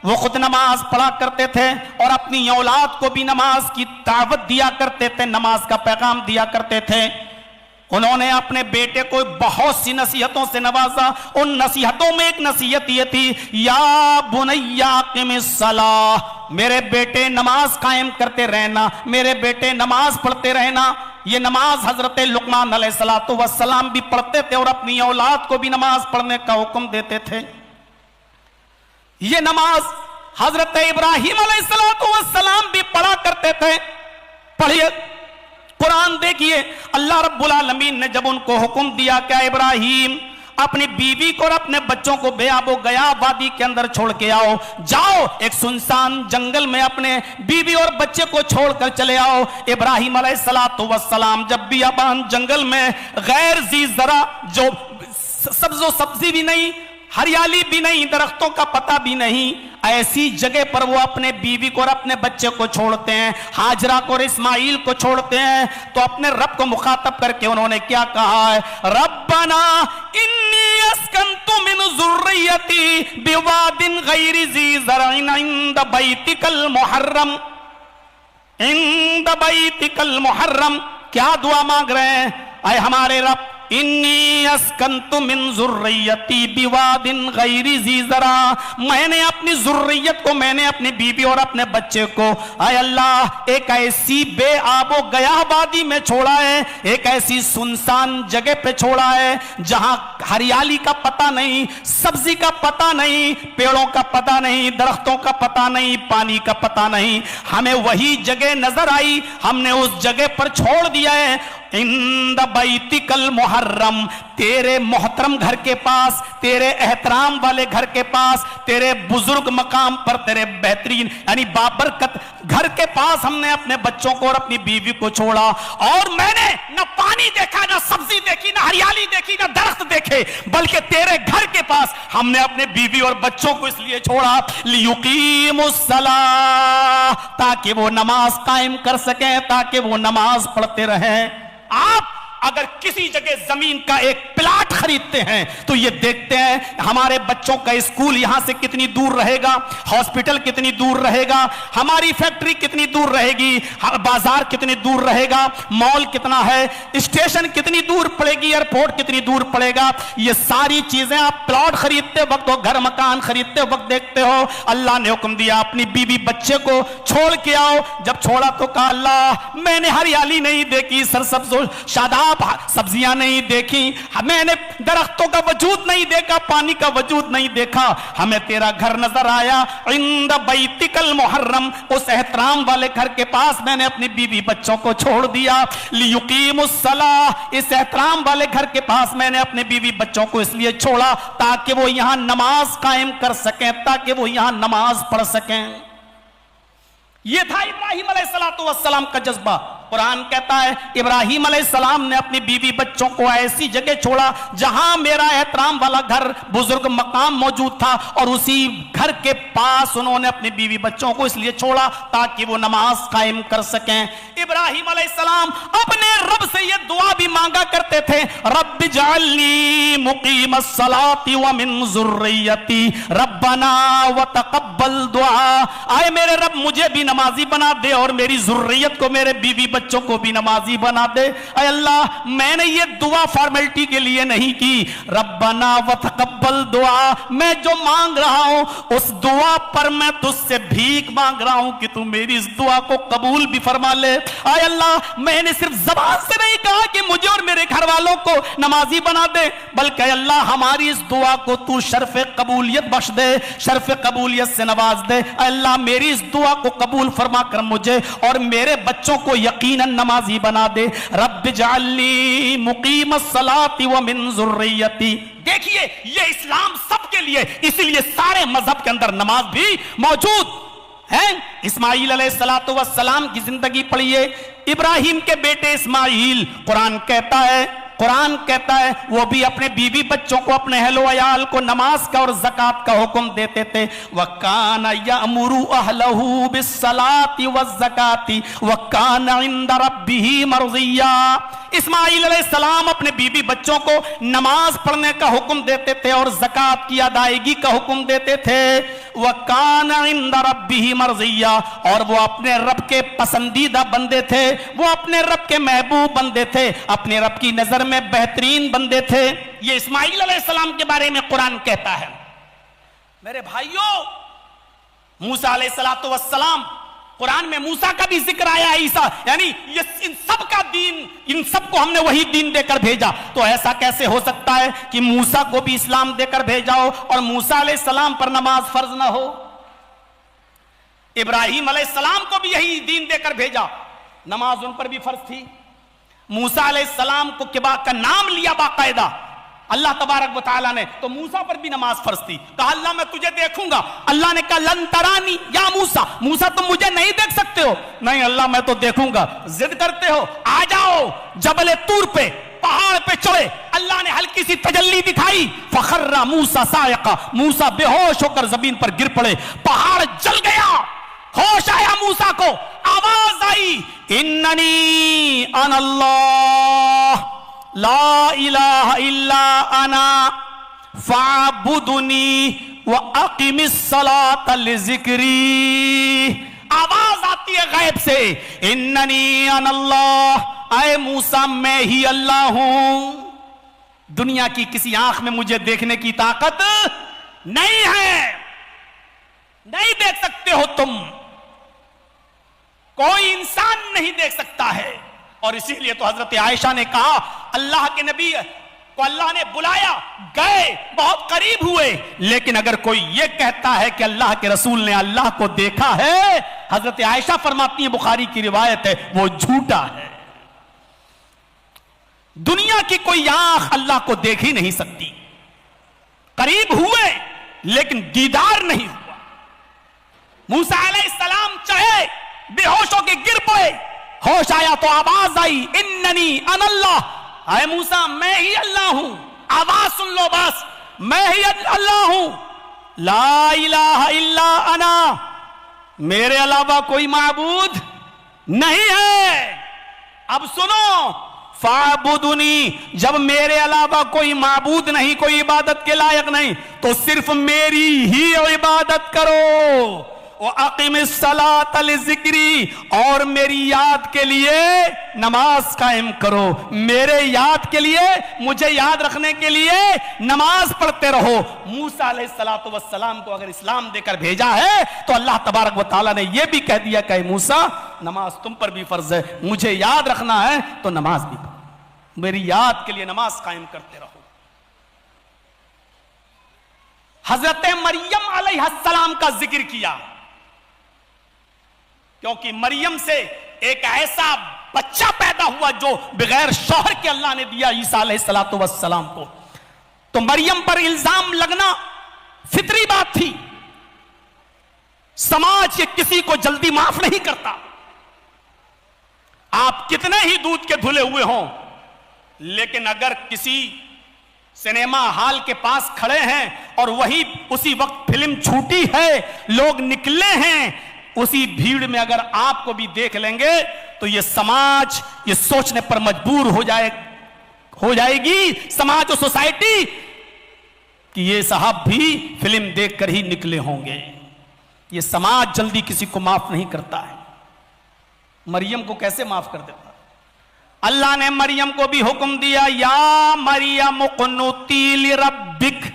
وہ خود نماز پڑھا کرتے تھے اور اپنی اولاد کو بھی نماز کی دعوت دیا کرتے تھے، نماز کا پیغام دیا کرتے تھے. انہوں نے اپنے بیٹے کو بہت سی نصیحتوں سے نوازا. ان نصیحتوں میں ایک نصیحت یہ تھی، یا بنی اقم الصلاۃ، میرے بیٹے نماز قائم کرتے رہنا، میرے بیٹے نماز پڑھتے رہنا. یہ نماز حضرت لقمان علیہ السلام بھی پڑھتے تھے اور اپنی اولاد کو بھی نماز پڑھنے کا حکم دیتے تھے. یہ نماز حضرت ابراہیم علیہ السلام بھی پڑھا کرتے تھے. پڑھیے قرآن دیکھیے، اللہ رب العالمین نے جب ان کو حکم دیا کہ ابراہیم اپنی بیوی کو اور اپنے بچوں کو بے آب و گیا وادی کے اندر چھوڑ کے آؤ، جاؤ ایک سنسان جنگل میں اپنے بیوی اور بچے کو چھوڑ کر چلے آؤ. ابراہیم علیہ السلام جب بھی ابان جنگل میں غیر ذی زرع، جو سبز و سبزی بھی نہیں، ہریالی بھی نہیں، درختوں کا پتہ بھی نہیں، ایسی جگہ پر وہ اپنے بیوی کو اور اپنے بچے کو چھوڑتے ہیں، ہاجرہ کو اور اسماعیل کو چھوڑتے ہیں. تو اپنے رب کو مخاطب کر کے انہوں نے کیا کہا ہے، ربنا انی اسکنت من ذریتی بواد غیر ذی زرع عند بیتک المحرم، عند بیتک المحرم. کیا دعا مانگ رہے ہیں، اے ہمارے رب، انی اسکنت من ذریتی بواد غیر ذی زرع، میں نے اپنی ذریت کو، میں نے اپنی بیوی اور اپنے بچے کو اے اللہ ایک ایسی بے آب و گیا وادی میں چھوڑا ہے، ایک ایسی سنسان جگہ پہ چھوڑا ہے جہاں ہریالی کا پتہ نہیں، سبزی کا پتہ نہیں، پیڑوں کا پتہ نہیں، درختوں کا پتہ نہیں، پانی کا پتہ نہیں. ہمیں وہی جگہ نظر آئی، ہم نے اس جگہ پر چھوڑ دیا ہے. عند بیتک المحرم، تیرے محترم گھر کے پاس، تیرے احترام والے گھر کے پاس، تیرے بزرگ مقام پر، تیرے بہترین یعنی بابرکت گھر کے پاس ہم نے اپنے بچوں کو اور اپنی بیوی کو چھوڑا. اور میں نے نہ پانی دیکھا، نہ سبزی دیکھی، نہ ہریالی دیکھی، نہ درخت دیکھے، بلکہ تیرے گھر کے پاس ہم نے اپنے بیوی اور بچوں کو اس لیے چھوڑا لیقیموا الصلاۃ، تاکہ وہ نماز قائم کر سکیں، تاکہ وہ نماز پڑھتے رہیں. آپ اگر کسی جگہ زمین کا ایک پلاٹ خریدتے ہیں تو یہ دیکھتے ہیں ہمارے بچوں کا اسکول یہاں سے کتنی دور رہے گا، ہاسپٹل کتنی دور رہے گا، ہماری فیکٹری کتنی دور رہے گی، بازار کتنی دور رہے گا، مال کتنا ہے، اسٹیشن کتنی دور پڑے گی، ایئرپورٹ کتنی دور پڑے گا. یہ ساری چیزیں آپ پلاٹ خریدتے وقت اور گھر مکان خریدتے وقت دیکھتے ہو. اللہ نے حکم دیا اپنی بیوی بچے کو چھوڑ کے آؤ. جب چھوڑا تو کہا اللہ میں نے ہریالی نہیں دیکھی، سرسبز و شاداب سبزیاں نہیں دیکھی، میں نے درختوں کا وجود نہیں دیکھا، پانی کا وجود نہیں دیکھا، ہمیں تیرا گھر نظر آیا. عند بیتک المحرم، اس احترام والے گھر کے پاس میں نے اپنی بیوی بچوں کو چھوڑ دیا. لیقیموا الصلاۃ، اس احترام والے گھر کے پاس میں نے اپنے بیوی بچوں کو اس لیے چھوڑا تاکہ وہ یہاں نماز قائم کر سکیں، تاکہ وہ یہاں نماز پڑھ سکیں. یہ تھا ابراہیم علیہ السلام کا جذبہ. قرآن کہتا ہے ابراہیم علیہ السلام نے اپنی بیوی بچوں کو ایسی جگہ چھوڑا جہاں میرا احترام والا گھر بزرگ مقام موجود تھا، اور اسی گھر کے پاس انہوں نے اپنی بیوی بچوں کو اس لیے چھوڑا تاکہ وہ نماز قائم کر سکیں. ابراہیم علیہ السلام اپنے رب سے یہ دعا بھی مانگا کرتے تھے، رب اجعلنی مقیم الصلاۃ ومن ذریتی ربنا وتقبل دعا. آئے میرے رب مجھے بھی نمازی بنا دے اور میری ذریت کو، میرے بیوی بچوں کو بھی نمازی بنا دے. اے اللہ میں نے یہ دعا فارمیلٹی کے لیے نہیں کی، ربنا وتقبل دعا، میں جو مانگ رہا ہوں اس دعا پر میں تجھ سے بھیک مانگ رہا ہوں کہ تو میری اس دعا کو قبول بھی فرما لے. اے اللہ میں نے صرف زبان سے نہیں کہا کہ مجھے اور میرے گھر والوں کو نمازی بنا دے، بلکہ اے اللہ ہماری اس دعا کو تو شرف قبولیت بخش دے، شرف قبولیت سے نواز دے. اے اللہ میری اس دعا کو قبول فرما کر مجھے اور میرے بچوں کو یقیناً نمازی بنا دے. رب اجعلنی مقیم الصلاۃ ومن ذریتی. دیکھیے یہ اسلام سب کے لیے، اسی لیے سارے مذہب کے اندر نماز بھی موجود ہے. اسماعیل علیہ السلام کی زندگی پڑھیے. ابراہیم کے بیٹے اسماعیل، قرآن کہتا ہے قرآن کہتا ہے وہ بھی اپنے بیوی بچوں کو، اپنے اہل و عیال کو نماز کا اور زکوٰۃ کا حکم دیتے تھے. وَكَانَ يَأْمُرُ أَهْلَهُ بِالصَّلَاةِ وَالزَّكَاةِ وَكَانَ عِندَ رَبِّهِ مَرْضِيًّا. اسماعیل علیہ السلام اپنے بیوی بچوں کو نماز پڑھنے کا حکم دیتے تھے اور زکوٰۃ کی ادائیگی کا حکم دیتے تھے. وَكَانَ عِندَ رَبِّهِ مَرْضِيًّا، اور وہ اپنے رب کے پسندیدہ بندے تھے، وہ اپنے رب کے محبوب بندے تھے، اپنے رب کی نظر میں بہترین بندے تھے. یہ اسماعیل علیہ السلام کے بارے میں قرآن کہتا ہے. میرے بھائیوں، موسیٰ علیہ السلام، قرآن میں موسیٰ کا بھی ذکر آیا ہے، عیسیٰ، یعنی ان سب کا دین، ان سب کو ہم نے وہی دین دے کر بھیجا. تو ایسا کیسے ہو سکتا ہے کہ موسیٰ کو بھی اسلام دے کر بھیجا ہو اور موسیٰ علیہ السلام پر نماز فرض نہ ہو؟ ابراہیم علیہ السلام کو بھی یہی دین دے کر بھیجا، نماز ان پر بھی فرض تھی. موسیٰ علیہ السلام کو کا نام لیا باقاعدہ اللہ تبارک و تعالیٰ نے، تو موسیٰ پر بھی نماز فرض تھی. کہا اللہ میں تجھے دیکھوں گا. اللہ نے کہا لن ترانی یا موسیٰ، موسیٰ تم مجھے نہیں دیکھ سکتے ہو. نہیں اللہ میں تو دیکھوں گا. ضد کرتے ہو، آ جاؤ جبل طور پہ، پہاڑ پہ چڑھے. اللہ نے ہلکی سی تجلی دکھائی، فخر موسیٰ صاعقا، موسیٰ بے ہوش ہو کر زمین پر گر پڑے، پہاڑ جل گیا. ہوش آیا موسیٰ کو، آواز آئی اننی انا اللہ لا الہ الا انا فاعبدنی واقم الصلاۃ لذکری. آواز آتی ہے غیب سے، اننی انا اللہ، اے موسیٰ میں ہی اللہ ہوں. دنیا کی کسی آنکھ میں مجھے دیکھنے کی طاقت نہیں ہے، نہیں دیکھ سکتے ہو تم، کوئی انسان نہیں دیکھ سکتا ہے. اور اسی لیے تو حضرت عائشہ نے کہا اللہ کے نبی کو اللہ نے بلایا، گئے، بہت قریب ہوئے، لیکن اگر کوئی یہ کہتا ہے کہ اللہ کے رسول نے اللہ کو دیکھا ہے، حضرت عائشہ فرماتی ہیں، بخاری کی روایت ہے، وہ جھوٹا ہے. دنیا کی کوئی آنکھ اللہ کو دیکھ ہی نہیں سکتی. قریب ہوئے لیکن دیدار نہیں ہوا. موسیٰ علیہ السلام چڑھے، بے ہوش ہو کے گر پڑے، ہوش آیا تو آواز آئی اننی انا اللہ، اے موسیٰ میں ہی اللہ ہوں. آواز سن لو بس، میں ہی اللہ ہوں، لا الہ الا انا، میرے علاوہ کوئی معبود نہیں ہے. اب سنو، فاعبدنی، جب میرے علاوہ کوئی معبود نہیں، کوئی عبادت کے لائق نہیں، تو صرف میری ہی عبادت کرو. وَأَقِمِ الصَّلَاةَ لِذِكْرِي، اور میری یاد کے لیے نماز قائم کرو. میرے یاد کے لیے، مجھے یاد رکھنے کے لیے نماز پڑھتے رہو. موسیٰ علیہ السلام کو اگر اسلام دے کر بھیجا ہے تو اللہ تبارک و تعالیٰ نے یہ بھی کہہ دیا کہ موسیٰ نماز تم پر بھی فرض ہے، مجھے یاد رکھنا ہے تو نماز بھی پڑھو، میری یاد کے لیے نماز قائم کرتے رہو. حضرت مریم علیہ السلام کا ذکر کیا کیونکہ مریم سے ایک ایسا بچہ پیدا ہوا جو بغیر شوہر کے اللہ نے دیا عیسیٰ علیہ السلام کو. تو مریم پر الزام لگنا فطری بات تھی. سماج یہ کسی کو جلدی معاف نہیں کرتا. آپ کتنے ہی دودھ کے دھلے ہوئے ہوں، لیکن اگر کسی سنیما ہال کے پاس کھڑے ہیں اور وہی اسی وقت فلم چھوٹی ہے، لوگ نکلے ہیں، اسی بھیڑ میں اگر آپ کو بھی دیکھ لیں گے تو یہ سماج یہ سوچنے پر مجبور ہو جائے گی، سماج و سوسائٹی، کہ یہ صاحب بھی فلم دیکھ کر ہی نکلے ہوں گے. یہ سماج جلدی کسی کو معاف نہیں کرتا ہے. مریم کو کیسے معاف کر دیتا؟ اللہ نے مریم کو بھی حکم دیا، یا مریم اقنتی لربک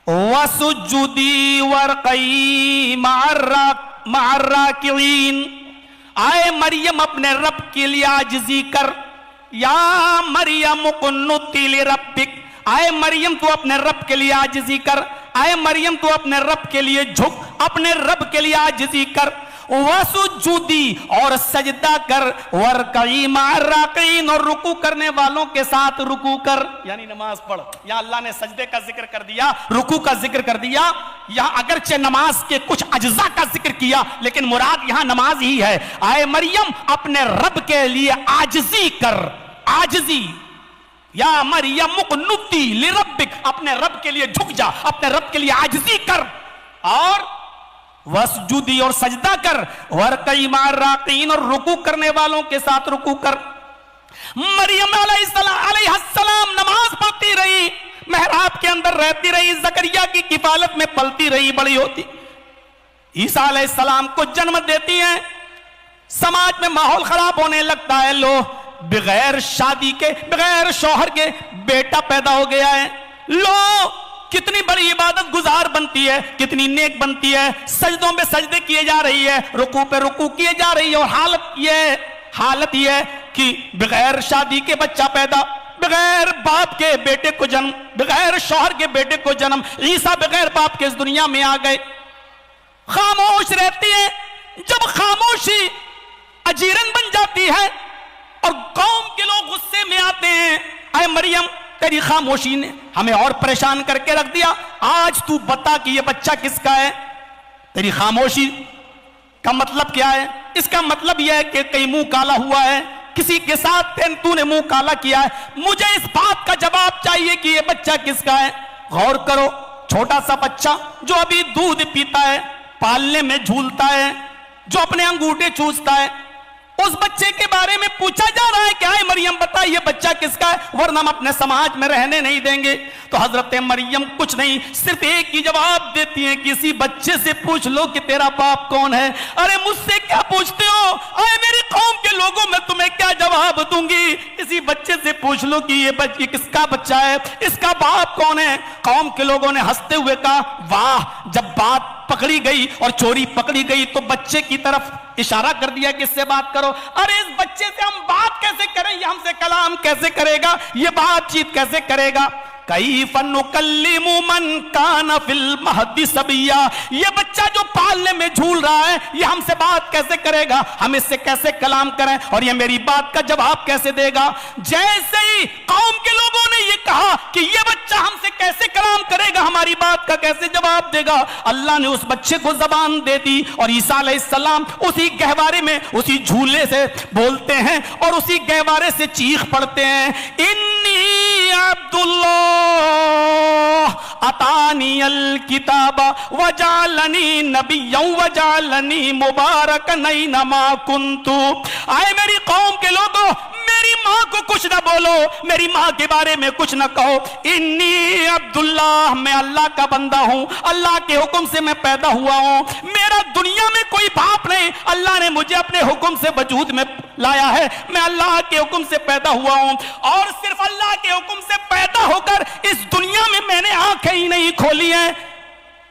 وسجدی وارقئی مع الراکعین. آئے مریم اپنے رب کے لیے عاجزی کر. یا مریم اقنتی لربک، آئے مریم تو اپنے رب کے لیے عاجزی کر. آئے مریم تو اپنے رب کے لیے جھک، اپنے رب کے لیے عاجزی کر. وسجودی، اور سجدہ کر. ورکعی مع الراکعین، اور رکوع کرنے والوں کے ساتھ رکوع کر، یعنی نماز پڑھ. یا اللہ نے سجدے کا ذکر کر دیا، رکوع کا ذکر کر دیا. یہاں اگرچہ نماز کے کچھ اجزاء کا ذکر کیا لیکن مراد یہاں نماز ہی ہے. آئے مریم اپنے رب کے لیے عاجزی کر. عاجزی یا مریم اقنتی لربک، اپنے رب کے لیے جھک جا، اپنے رب کے لیے عاجزی کر، اور وسجودی اور سجدہ کر، ورکعی مع الراکعین اور رکوع کرنے والوں کے ساتھ رکوع کر۔ مریم علیہ السلام نماز پڑھتی رہی، محراب کے اندر رہتی رہی، زکریا کی کفالت میں پلتی رہی، بڑی ہوتی، عیسیٰ علیہ السلام کو جنم دیتی ہیں، سماج میں ماحول خراب ہونے لگتا ہے، لو بغیر شادی کے، بغیر شوہر کے بیٹا پیدا ہو گیا ہے، لو کتنی بڑی عبادت گزار بنتی ہے، کتنی نیک بنتی ہے، سجدوں میں سجدے کیے جا رہی ہے، رکوع پہ رکوع کیے جا رہی ہے، اور حالت یہ ہے کہ بغیر شادی کے بچہ پیدا، بغیر باپ کے بیٹے کو جنم، بغیر شوہر کے بیٹے کو جنم، عیسیٰ بغیر باپ کے اس دنیا میں آ گئے، خاموش رہتی ہے۔ جب خاموشی اجیرن بن جاتی ہے اور قوم کے لوگ غصے میں آتے ہیں، اے مریم تیری خاموشی نے ہمیں اور پریشان کر کے رکھ دیا، آج تو بتا کہ یہ بچہ کس کا ہے۔ تیری خاموشی کا مطلب کیا ہے؟ اس کا مطلب یہ ہے کہ کہیں منہ کالا ہوا ہے، کسی کے ساتھ تو نے منہ کالا کیا ہے، مجھے اس بات کا جواب چاہیے کہ یہ بچہ کس کا ہے۔ غور کرو، چھوٹا سا بچہ جو ابھی دودھ پیتا ہے، پالنے میں جھولتا ہے، جو اپنے انگوٹھے چوستا ہے، اس بچے کے بارے میں پوچھا جا رہا ہے کہ آئے مریم بتا یہ بچہ کس کا ہے، ورنہ ہم اپنے سماج میں رہنے نہیں دیں گے۔ تو حضرت مریم کچھ نہیں، صرف ایک ہی جواب دیتی ہیں، کسی بچے سے پوچھ لو کہ تیرا باپ کون ہے۔ ارے مجھ سے کیا پوچھتے ہو؟ آئے میری قوم کے لوگوں، میں تمہیں کیا جواب دوں گی؟ کسی بچے سے پوچھ لو کہ یہ کس کا بچہ ہے، اس کا باپ کون ہے۔ قوم کے لوگوں نے ہنستے ہوئے کہا واہ، جب بات پکڑی گئی اور چوری پکڑی گئی تو بچے کی طرف اشارہ کر دیا کہ اس سے بات کرو۔ ارے اس بچے سے ہم بات کیسے کریں، یہ ہم سے کلام کیسے کرے گا، یہ بات چیت کیسے کرے گا؟ کیف نکلم من کان فی المہد صبیا، یہ بچہ جو پالنے میں جھول رہا ہے یہ ہم سے بات کیسے کرے گا، ہم اس سے کیسے کلام کریں، اور یہ میری بات کا جواب کیسے دے گا؟ جیسے ہی قوم کے لوگوں نے یہ کہا کہ یہ بچہ ہم سے کیسے کلام کرے گا، ہماری بات کا کیسے جواب دے گا، اللہ نے اس بچے کو زبان دے دی، اور عیسیٰ علیہ السلام اسی گہوارے میں، اسی جھولے سے بولتے ہیں اور اسی گہوارے سے چیخ پڑتے ہیں، انی عبداللہ اتانی الکتاب وجعلنی نبیا وجعلنی مبارکا اینما کنت۔ آئے میری قوم کے لوگوں، میری ماں کو کچھ نہ بولو، میری ماں کے بارے میں کچھ نہ کہو، انی عبداللہ، میں اللہ کا بندہ ہوں، اللہ کے حکم سے میں پیدا ہوا ہوں، میرا دنیا میں کوئی باپ نہیں، اللہ نے مجھے اپنے حکم سے وجود میں لایا ہے، میں اللہ کے حکم سے پیدا ہوا ہوں، اور صرف اللہ کے حکم سے پیدا ہو کر اس دنیا میں نے آنکھیں ہی نہیں کھولی ہیں۔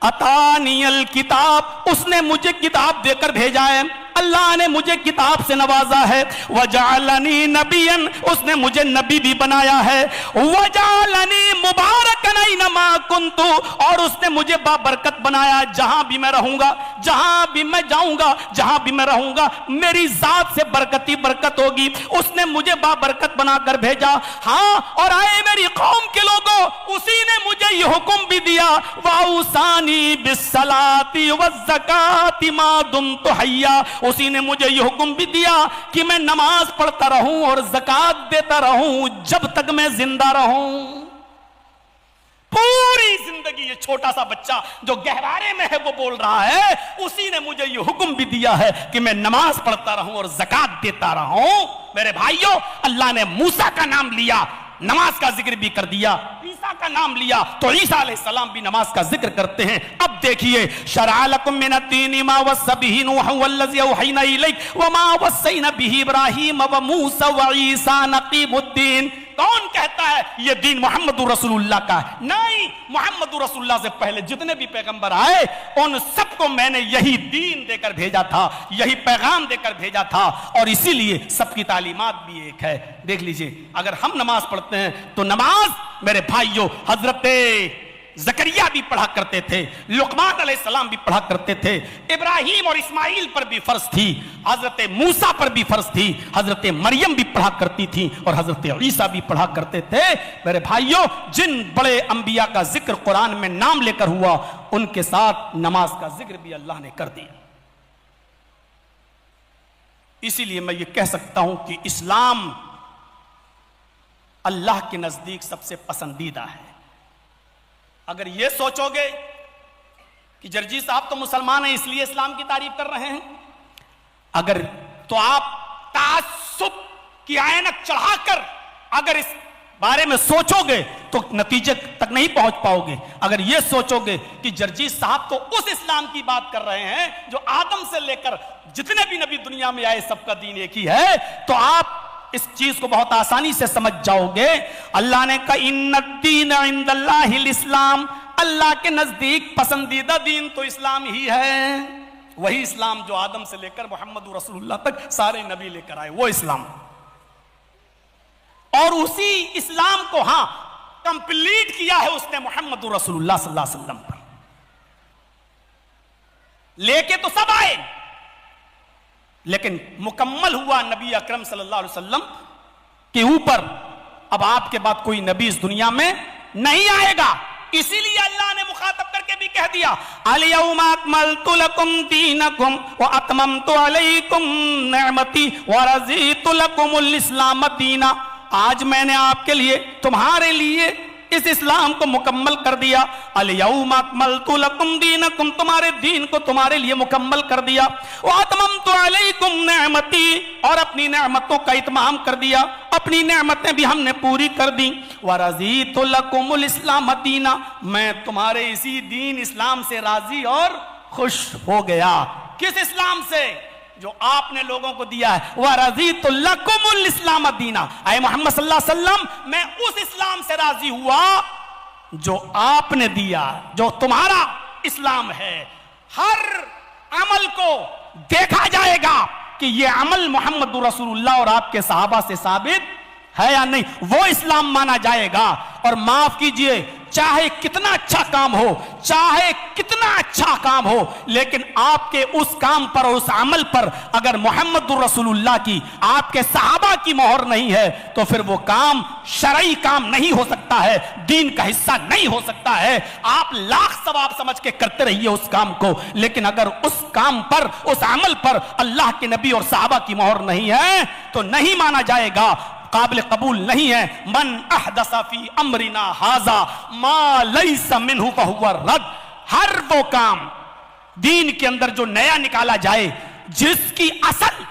اتانی الکتاب، اس نے مجھے کتاب دے کر بھیجا ہے، اللہ نے مجھے کتاب سے نوازا ہے، وجعلنی نبیا، اس نے مجھے نبی بھی بنایا ہے، وجعلنی مبارکا اینما کنت، اور اس نے مجھے بابرکت بنایا، جہاں بھی میں رہوں گا، جہاں بھی میں جاؤں گا، جہاں بھی میں رہوں گا میری ذات سے برکتی برکت ہوگی، اس نے مجھے بابرکت بنا کر بھیجا۔ ہاں، اور آئے میری قوم کے لوگوں، اسی نے مجھے یہ حکم بھی دیا، وَأَوْصَانِي بِالصَّلَاةِ وَالزَّكَاةِ مَا دُمْتُ حَيًّا، اسی نے مجھے یہ حکم بھی دیا کہ میں نماز پڑھتا رہوں اور زکوٰۃ دیتا رہوں جب تک میں زندہ رہوں۔ پوری زندگی یہ چھوٹا سا بچہ جو گہوارے میں ہے وہ بول رہا ہے، اسی نے مجھے یہ حکم بھی دیا ہے کہ میں نماز پڑھتا رہوں اور زکوٰۃ دیتا رہوں۔ میرے بھائیوں، اللہ نے موسیٰ کا نام لیا، نماز کا ذکر بھی کر دیا، عیسیٰ کا نام لیا تو عیسیٰ علیہ السلام بھی نماز کا ذکر کرتے ہیں۔ اب دیکھیے، شرع لکم من الدین ما وصی بہ نوحا والذی اوحینا الیک وما وصینا بہ ابراہیم وموسیٰ وعیسیٰ نقیم الدین۔ کون کہتا ہے یہ دین محمد رسول اللہ کا ہے؟ نہیں، محمد رسول اللہ سے پہلے جتنے بھی پیغمبر آئے ان سب کو میں نے یہی دین دے کر بھیجا تھا، یہی پیغام دے کر بھیجا تھا، اور اسی لیے سب کی تعلیمات بھی ایک ہے۔ دیکھ لیجئے، اگر ہم نماز پڑھتے ہیں تو نماز میرے بھائیوں حضرت زکریا بھی پڑھا کرتے تھے، لقمان علیہ السلام بھی پڑھا کرتے تھے، ابراہیم اور اسماعیل پر بھی فرض تھی، حضرت موسیٰ پر بھی فرض تھی، حضرت مریم بھی پڑھا کرتی تھی، اور حضرت عیسیٰ بھی پڑھا کرتے تھے۔ میرے بھائیوں، جن بڑے انبیاء کا ذکر قرآن میں نام لے کر ہوا، ان کے ساتھ نماز کا ذکر بھی اللہ نے کر دیا۔ اسی لیے میں یہ کہہ سکتا ہوں کہ اسلام اللہ کے نزدیک سب سے پسندیدہ ہے۔ اگر یہ سوچو گے کہ جرجی صاحب تو مسلمان ہیں اس لیے اسلام کی تعریف کر رہے ہیں، اگر تو آپ تعصب کی عینک چڑھا کر اگر اس بارے میں سوچو گے تو نتیجے تک نہیں پہنچ پاؤ گے۔ اگر یہ سوچو گے کہ جرجی صاحب تو اس اسلام کی بات کر رہے ہیں جو آدم سے لے کر جتنے بھی نبی دنیا میں آئے سب کا دین ایک ہی ہے، تو آپ اس چیز کو بہت آسانی سے سمجھ جاؤ گے۔ اللہ نے کہا ان الدین عند اللہ الاسلام، اللہ کے نزدیک پسندیدہ دین تو اسلام ہی ہے، وہی اسلام جو آدم سے لے کر محمد رسول اللہ تک سارے نبی لے کر آئے، وہ اسلام۔ اور اسی اسلام کو کمپلیٹ کیا ہے اس نے محمد رسول اللہ صلی اللہ علیہ وسلم پر، لے کے تو سب آئے لیکن مکمل ہوا نبی اکرم صلی اللہ علیہ وسلم کے اوپر۔ اب آپ کے بعد کوئی نبی اس دنیا میں نہیں آئے گا، اسی لیے اللہ نے مخاطب کر کے بھی کہہ دیا الیوم اکملت لکم دینکم واتممت علیکم نعمتی ورضیت لکم الاسلام دینا، آج میں نے آپ کے لیے تمہارے لیے اس اسلام کو مکمل کر دیا۔ الیوم اکملت لکم دینکم، تمہارے دین کو تمہارے لیے مکمل کر دیا۔ واتممت علیکم نعمتی، اور اپنی نعمتوں کا اتمام کر دیا، اپنی نعمتیں بھی ہم نے پوری کر دی۔ ورضیت لکم الاسلام دینا، میں تمہارے اسی دین اسلام سے راضی اور خوش ہو گیا۔ کس اسلام سے؟ جو آپ نے لوگوں کو دیا ہے۔ وَرَضِيتُ لَكُمُ الْإِسْلَامَ دِينًا، اے محمد صلی اللہ علیہ وسلم میں اس اسلام سے راضی ہوا جو آپ نے دیا، جو تمہارا اسلام ہے۔ ہر عمل کو دیکھا جائے گا کہ یہ عمل محمد رسول اللہ اور آپ کے صحابہ سے ثابت ہے یا نہیں، وہ اسلام مانا جائے گا۔ اور معاف کیجئے، چاہے کتنا اچھا کام ہو، چاہے کتنا اچھا کام ہو، لیکن آپ کے اس کام پر، اس عمل پر اگر محمد رسول اللہ کی، آپ کے صحابہ کی مہر نہیں ہے تو پھر وہ کام شرعی کام نہیں ہو سکتا ہے، دین کا حصہ نہیں ہو سکتا ہے۔ آپ لاکھ ثواب سمجھ کے کرتے رہیے اس کام کو، لیکن اگر اس کام پر، اس عمل پر اللہ کے نبی اور صحابہ کی مہر نہیں ہے تو نہیں مانا جائے گا، قابل قبول نہیں ہے۔ من احدث فی امرنا ھذا ما لیس منہ فہو رد، ہر وہ کام دین کے اندر جو نیا نکالا جائے جس کی اصل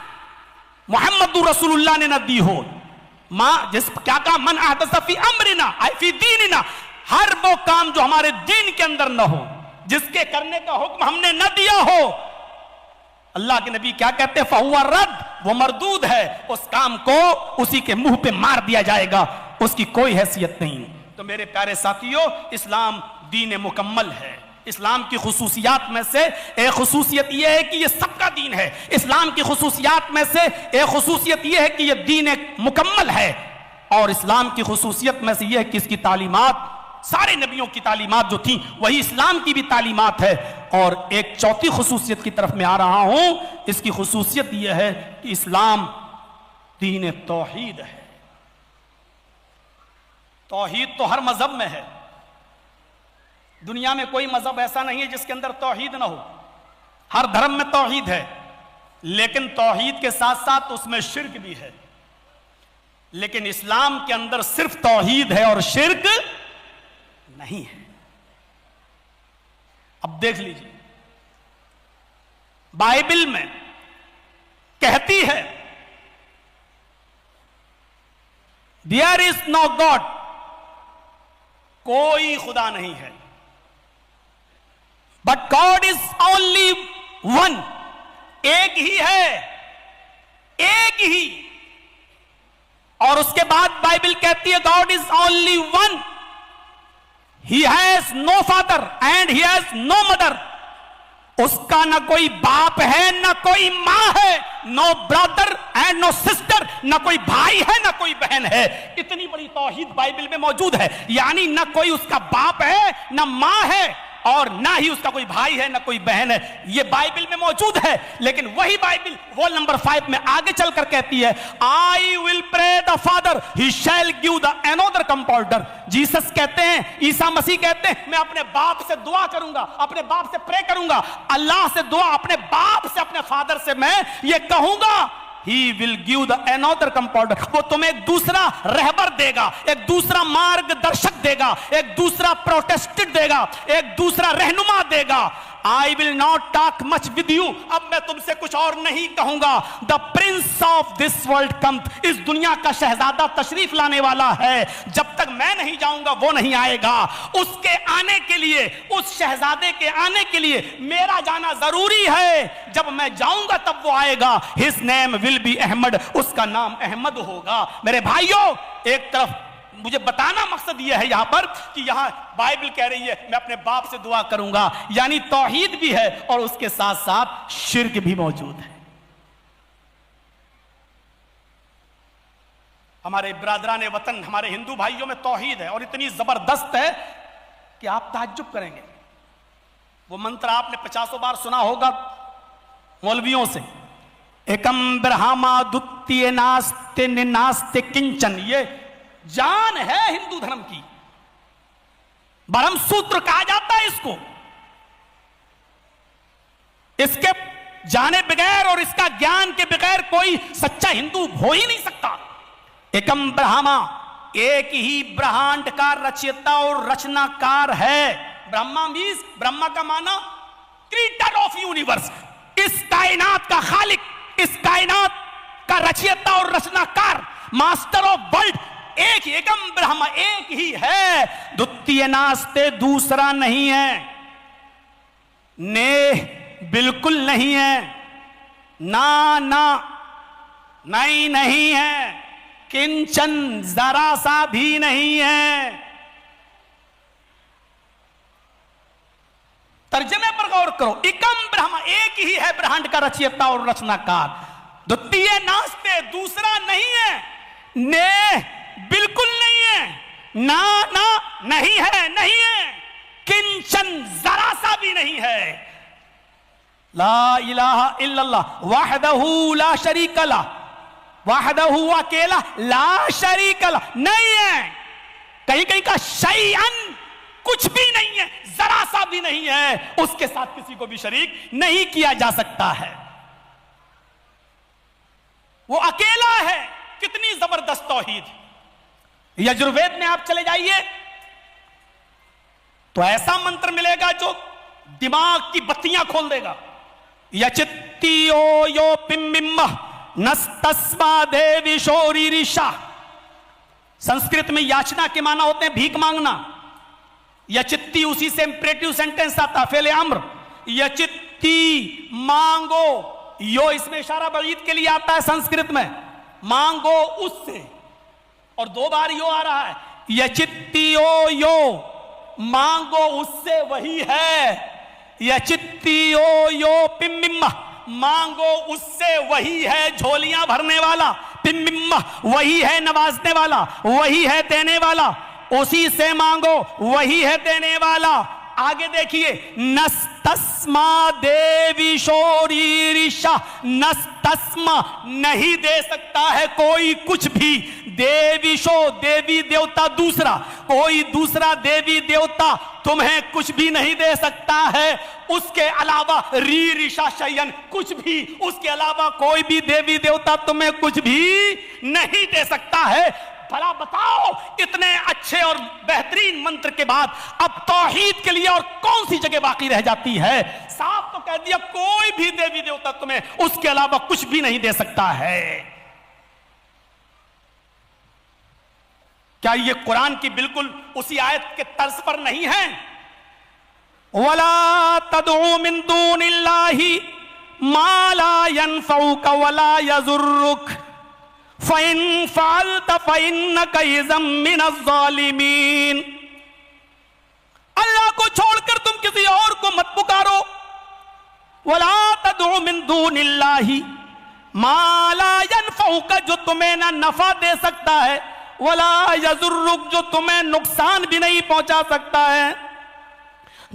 محمد رسول اللہ نے نہ دی ہو، کیا کہا؟ من احدث فی امرنا فی دیننا، ہر وہ کام جو ہمارے دین کے اندر نہ ہو، جس کے کرنے کا حکم ہم نے نہ دیا ہو، اللہ کے نبی کیا کہتے ہیں؟ فہو رد، وہ مردود ہے، اس کام کو اسی کے منہ پہ مار دیا جائے گا، اس کی کوئی حیثیت نہیں۔ تو میرے پیارے ساتھیوں، اسلام دین مکمل ہے۔ اسلام کی خصوصیات میں سے ایک خصوصیت یہ ہے کہ یہ سب کا دین ہے۔ اسلام کی خصوصیات میں سے ایک خصوصیت یہ ہے کہ یہ دین مکمل ہے، اور اسلام کی خصوصیت میں سے یہ ہے کہ اس کی تعلیمات سارے نبیوں کی تعلیمات جو تھیں وہی اسلام کی بھی تعلیمات ہے۔ اور ایک چوتھی خصوصیت کی طرف میں آ رہا ہوں، اس کی خصوصیت یہ ہے کہ اسلام دین توحید ہے۔ توحید تو ہر مذہب میں ہے، دنیا میں کوئی مذہب ایسا نہیں ہے جس کے اندر توحید نہ ہو، ہر دھرم میں توحید ہے، لیکن توحید کے ساتھ ساتھ اس میں شرک بھی ہے۔ لیکن اسلام کے اندر صرف توحید ہے اور شرک نہیں ہے۔ اب دیکھ لیجیے، بائبل میں کہتی ہے دیئر از نو گاڈ، کوئی خدا نہیں ہے، but God is only one, ایک ہی ہے، ایک ہی۔ اور اس کے بعد بائبل کہتی ہے God is only one, He has no father and he has no mother، اس کا نہ کوئی باپ ہے نہ کوئی ماں ہے، no brother and no sister، نہ کوئی بھائی ہے نہ کوئی بہن ہے۔ اتنی بڑی توحید بائبل میں موجود ہے، یعنی نہ کوئی اس کا باپ ہے نہ ماں ہے، اور نہ ہی اس کا کوئی بھائی ہے نہ کوئی بہن ہے، یہ بائبل میں موجود ہے۔ لیکن وہی بائبل وہ نمبر 5 میں آگے چل کر کہتی ہے I will pray the Father, he shall give the another comforter۔ Jesus کہتے ہیں، عیسیٰ مسیح کہتے ہیں میں اپنے باپ سے دعا کروں گا، اپنے باپ سے پرے کروں گا، اللہ سے دعا، اپنے باپ سے، اپنے فادر سے میں یہ کہوں گا he will give the another compounder. وہ تمہیں ایک دوسرا رہبر دے گا, ایک دوسرا مارگ درشک دے گا, ایک دوسرا پروٹیسٹنٹ دے گا, ایک دوسرا رہنما دے گا. I will not talk much with you. اب میں تم سے کچھ اور نہیں کہوں گا. The prince of this world comes. اس دنیا کا شہزادہ تشریف لانے والا ہے. جب تک میں نہیں جاؤں گا وہ نہیں آئے گا. اس کے آنے کے لیے, اس شہزادے کے آنے کے لیے میرا جانا ضروری ہے. جب میں جاؤں گا تب وہ آئے گا. His name will be Ahmad. اس کا نام احمد ہوگا. میرے بھائیوں, ایک طرف مجھے بتانا مقصد یہ ہے یہاں پر کہ یہاں بائبل کہہ رہی ہے میں اپنے باپ سے دعا کروں گا, یعنی توحید بھی ہے اور اس کے ساتھ ساتھ شرک بھی موجود ہے. ہمارے برادران وطن, ہمارے ہندو بھائیوں میں توحید ہے اور اتنی زبردست ہے کہ آپ تعجب کریں گے. وہ منتر آپ نے 50 بار سنا ہوگا مولویوں سے, ایکم برہما دتیہ ناستے ناستے کنچن. یہ جان ہے ہندو دھرم کی. برہم سوتر کہا جاتا ہے اس کو. اس کے جانے بغیر اور اس کا گیان کے بغیر کوئی سچا ہندو ہو ہی نہیں سکتا. ایکم برہما, ایک ہی برہانڈ کا رچیتا اور رچنا کار ہے. برہما میز, برہما کا معنی کریٹر آف یونیورس, اس کائنات کا خالق, اس کائنات کا رچیتا اور رچنا کار, ماسٹر آف ورلڈ. ایک ہی, ایکم برہما, ایک ہی ہے. دتیہ ناستے, دوسرا نہیں ہے. نے بالکل نہیں ہے. نا نہیں ہے. کنچن, ذرا سا بھی نہیں ہے. ترجمے پر غور کرو. ایکم برہما, ایک ہی ہے برہانڈ کا رچیتا اور رچنا کار. دتیہ ناستے, دوسرا نہیں ہے. نے بالکل نہیں ہے. نا نہیں ہے. کنچن, ذرا سا بھی نہیں ہے. لا الہ الا اللہ وحدہ لا شریک لہ, وحدہ اکیلا, لا شریک لہ, نہیں ہے. کہیں کا شیئن, کچھ بھی نہیں ہے, ذرا سا بھی نہیں ہے. اس کے ساتھ کسی کو بھی شریک نہیں کیا جا سکتا ہے. وہ اکیلا ہے. کتنی زبردست توحید. یجروید میں آپ چلے جائیے تو ایسا منتر ملے گا جو دماغ کی بتیاں کھول دے گا. یچتیو یو پمبمہ نستسما دیوی شوری ریشا. سنسکرت میں یاچنا کے معنی ہوتے ہیں بھیک مانگنا. یچتی, اسی سے امپریٹیو سینٹنس آتا, فعل امر. یچتی, مانگو. یو اس میں اشارہ بعید کے لیے آتا ہے سنسکرت میں. مانگو اس سے, اور 2 بار یو آ رہا ہے. یچتیو یو, مانگو اس سے, وہی ہے. یچتیو یو پمبمہ, مانگو اس سے, وہی ہے جھولیاں بھرنے والا. پمبمہ, وہی ہے نوازنے والا, وہی ہے دینے والا. اسی سے مانگو, وہی ہے دینے والا. آگے دیکھیے, نستسما دیوی شوری ریشا. نستسما, نہیں دے سکتا ہے کوئی کچھ بھی. دیوی شو, دیوی دیوتا دوسرا, کوئی دوسرا دیوی دیوتا تمہیں کچھ بھی نہیں دے سکتا ہے. اس کے علاوہ ری ریشا شیئن, کچھ بھی, اس کے علاوہ کوئی بھی دیوی دیوتا تمہیں کچھ بھی نہیں دے سکتا ہے. بھلا بتاؤ, اتنے اچھے اور بہترین منتر کے بعد اب توحید کے لیے اور کون سی جگہ باقی رہ جاتی ہے؟ صاحب تو کہہ دیا کوئی بھی دیوی دیوتا تمہیں اس کے علاوہ کچھ بھی نہیں دے سکتا ہے. کیا یہ قرآن کی بالکل اسی آیت کے طرز پر نہیں ہے؟ وَلَا تَدْعُوا مِن دُونِ اللَّهِ مَا لَا يَنفَعُكَ وَلَا يَضُرُّكَ فَإِن فَعَلْتَ فَإِنَّكَ إِذًا مِّنَ الظَّالِمِينَ. اللہ کو چھوڑ کر تم کسی اور کو مت پکارو. وَلَا تَدْعُوا مِن دُونِ اللَّهِ مَا لَا يَنفَعُكَ, جو تمہیں نہ نفع دے سکتا ہے, وَلَا يَضُرُّكَ, جو تمہیں نقصان بھی نہیں پہنچا سکتا ہے.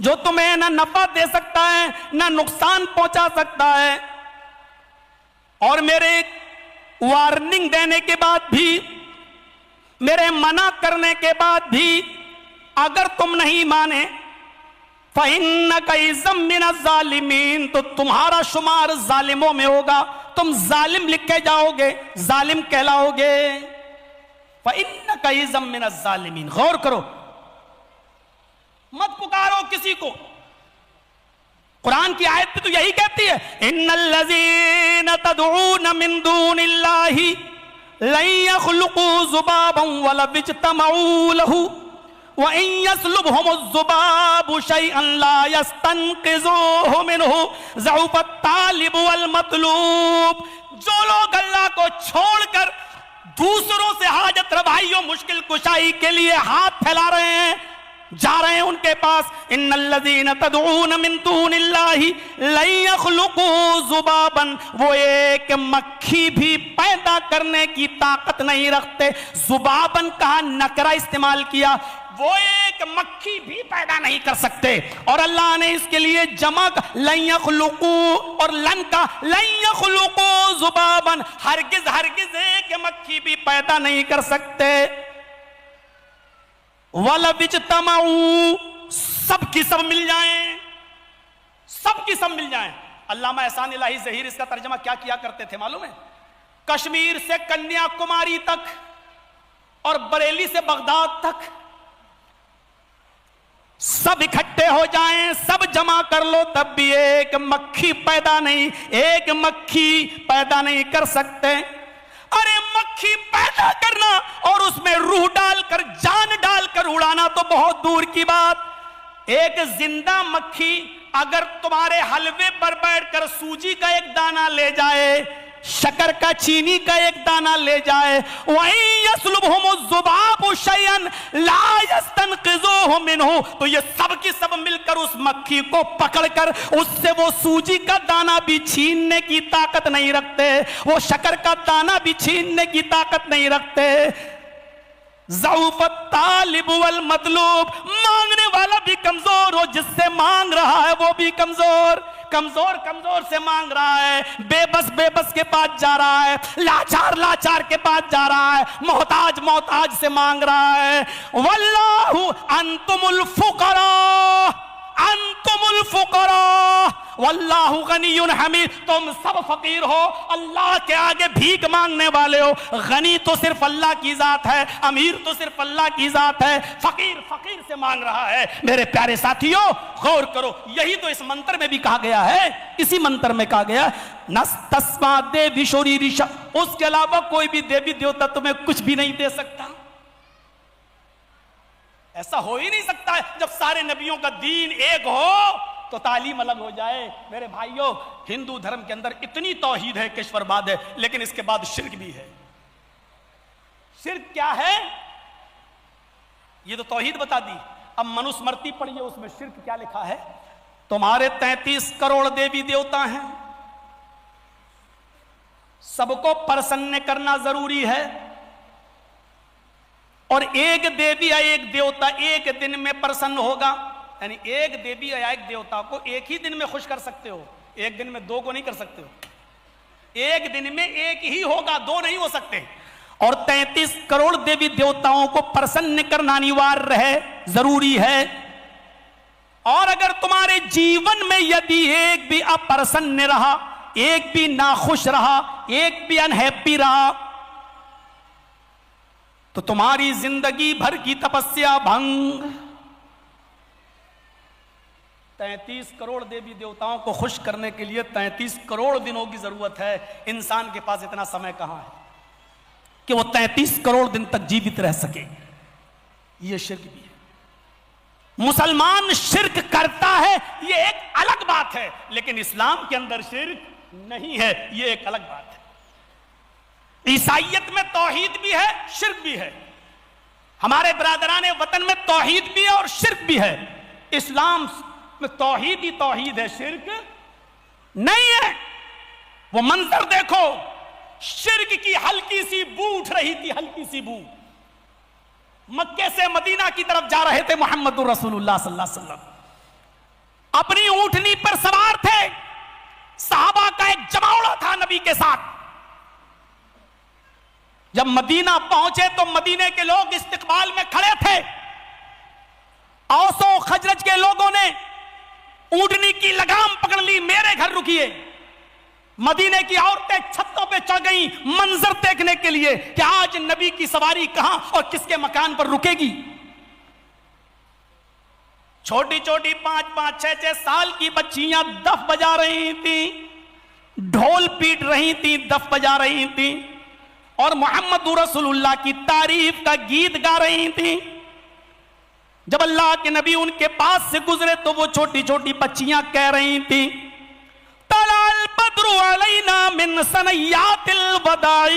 جو تمہیں نہ نفع دے سکتا ہے نہ نقصان پہنچا سکتا ہے. اور میرے وارننگ دینے کے بعد بھی, میرے منع کرنے کے بعد بھی اگر تم نہیں مانے, فَإِنَّكَ إِذًا مِّنَ الظَّالِمِينَ, تو تمہارا شمار ظالموں میں ہوگا. تم ظالم لکھے جاؤ گے، ظالم کہلاؤ گے۔ فَإِنَّكَ إِذًا مِّنَ الظَّالِمِينَ۔ غور کرو، مت پکارو کسی کو۔ قرآن کی آیت بھی تو یہی کہتی ہے، إِنَّ الَّذِينَ تَدْعُونَ مِن دُونِ اللَّهِ لَن يَخْلُقُوا ذُبَابًا وَلَوِ اجْتَمَعُوا لَهُ وَإِن يَسْلُبْهُمُ الذُّبَابُ شَيْئًا لَّا يَسْتَنقِذُوهُ مِنْهُ ضَعُفَ الطَّالِبُ وَالْمَطْلُوبُ۔ جو لوگ اللہ کو چھوڑ کر دوسروں سے حاجت روائی و مشکل کشائی کے لیے ہاتھ پھیلا رہے ہیں، جا رہے ہیں ان کے پاس، ان الذین تدعون من دون اللہ لن یخلقوا ذبابا، وہ ایک مکھی بھی پیدا کرنے کی طاقت نہیں رکھتے۔ ذبابا کہا، نکرہ استعمال کیا، وہ ایک مکھی بھی پیدا نہیں کر سکتے۔ اور اللہ نے اس کے لیے جمع لن یخلقوا اور لن کا لن یخلقوا ذبابا، ہرگز ہرگز ایک مکھی بھی پیدا نہیں کر سکتے۔ وَلَوِ اجْتَمَعُوا، سب کی سب مل جائیں، سب کی سب مل جائیں۔ علامہ احسان الہی ظہیر اس کا ترجمہ کیا کیا کرتے تھے معلوم ہے؟ کشمیر سے کنیا کماری تک اور بریلی سے بغداد تک سب اکٹھے ہو جائیں، سب جمع کر لو، تب بھی ایک مکھی پیدا نہیں، ایک مکھی پیدا نہیں کر سکتے۔ ارے مکھی پیدا کرنا اور اس میں روح ڈال کر، جان ڈال کر اڑانا تو بہت دور کی بات۔ ایک زندہ مکھی اگر تمہارے حلوے پر بیٹھ کر سوجی کا ایک دانہ لے جائے، شکر کا، چینی کا ایک دانہ لے جائے، وَإِن يَسْلُبْهُمُ الذُّبَابُ شَيْئًا لَا يَسْتَنقِذُوهُ مِنْهُ، تو یہ سب کی سب مل کر اس مکھی کو پکڑ کر اس سے وہ سوجی کا دانہ بھی چھیننے کی طاقت نہیں رکھتے، وہ شکر کا دانہ بھی چھیننے کی طاقت نہیں رکھتے۔ ضعف الطالب والمطلوب، مانگنے والا بھی کمزور ہو، جس سے مانگ رہا ہے وہ بھی کمزور، کمزور کمزور سے مانگ رہا ہے، بے بس کے پاس جا رہا ہے، لاچار لاچار کے پاس جا رہا ہے، محتاج محتاج سے مانگ رہا ہے۔ واللہ انتم الفقراء، انتم الفقراء واللہ غنی حمید، تم سب فقیر ہو، اللہ کے آگے بھیک مانگنے والے ہو۔ غنی تو صرف اللہ کی ذات ہے، امیر تو صرف اللہ کی ذات ہے، فقیر فقیر سے مانگ رہا ہے۔ میرے پیارے ساتھیوں غور کرو، یہی تو اس منتر میں بھی کہا گیا ہے، اسی منتر میں کہا گیا نستسما دیوی شوری ریشا، اس کے علاوہ کوئی بھی دیوی دیوتا تمہیں کچھ بھی نہیں دے سکتا۔ ایسا ہو ہی نہیں سکتا ہے، جب سارے نبیوں کا دین ایک ہو تو تعلیم الگ ہو جائے۔ میرے بھائیوں، ہندو دھرم کے اندر اتنی توحید ہے، کشور بعد ہے، لیکن اس کے بعد شرک بھی ہے۔ شرک کیا ہے یہ تو توحید بتا دی، اب منوسمرتی پڑھیے، اس میں شرک کیا لکھا ہے۔ تمہارے 33 کروڑ دیوی دیوتا ہیں، سب کو پرسن کرنا ضروری ہے، اور ایک دیوی یا ایک دیوتا ایک دن میں پرسن ہوگا، یعنی ایک دیوی یا ایک دیوتا کو ایک ہی دن میں خوش کر سکتے ہو، ایک دن میں دو کو نہیں کر سکتے ہو، ایک دن میں ایک ہی ہوگا، دو نہیں ہو سکتے۔ اور 33 کروڑ دیوی دیوتاؤں کو پرسن کرنا انیوار ہے، ضروری ہے۔ اور اگر تمہارے جیون میں یدی ایک بھی اپرسن رہا، ایک بھی ناخوش رہا، ایک بھی انہیپی رہا، تو تمہاری زندگی بھر کی تپسیا بھنگ۔ 33 کروڑ دیوی دیوتاؤں کو خوش کرنے کے لیے 33 کروڑ دنوں کی ضرورت ہے، انسان کے پاس اتنا سمے کہاں ہے کہ وہ 33 کروڑ دن تک جیوت رہ سکے۔ یہ شرک بھی ہے۔ مسلمان شرک کرتا ہے، یہ ایک الگ بات ہے، لیکن اسلام کے اندر شرک نہیں ہے، یہ ایک الگ بات ہے۔ عیسائیت میں توحید بھی ہے، شرک بھی ہے، ہمارے برادران وطن میں توحید بھی ہے اور شرک بھی ہے۔ اسلام میں توحید ہی توحید ہے، شرک نہیں ہے۔ وہ منظر دیکھو، شرک کی ہلکی سی بو اٹھ رہی تھی، ہلکی سی بو، مکے سے مدینہ کی طرف جا رہے تھے محمد رسول اللہ صلی اللہ علیہ وسلم، اپنی اونٹنی پر سوار تھے، صحابہ کا ایک جماوڑا تھا نبی کے ساتھ۔ جب مدینہ پہنچے تو مدینے کے لوگ استقبال میں کھڑے تھے، اوس و خزرج کے لوگوں نے اونٹنی کی لگام پکڑ لی، میرے گھر رکیے۔ مدینے کی عورتیں چھتوں پہ چڑھ گئیں منظر دیکھنے کے لیے کہ آج نبی کی سواری کہاں اور کس کے مکان پر رکے گی. چھوٹی چھوٹی 5-5 6-6 سال کی بچیاں دف بجا رہی تھیں, ڈھول پیٹ رہی تھیں, دف بجا رہی تھیں اور محمد رسول اللہ کی تعریف کا گیت گا رہی تھیں. جب اللہ کے نبی ان کے پاس سے گزرے تو وہ چھوٹی چھوٹی بچیاں کہہ رہی تھیں طلع البدر علینا من ثنیات الوداع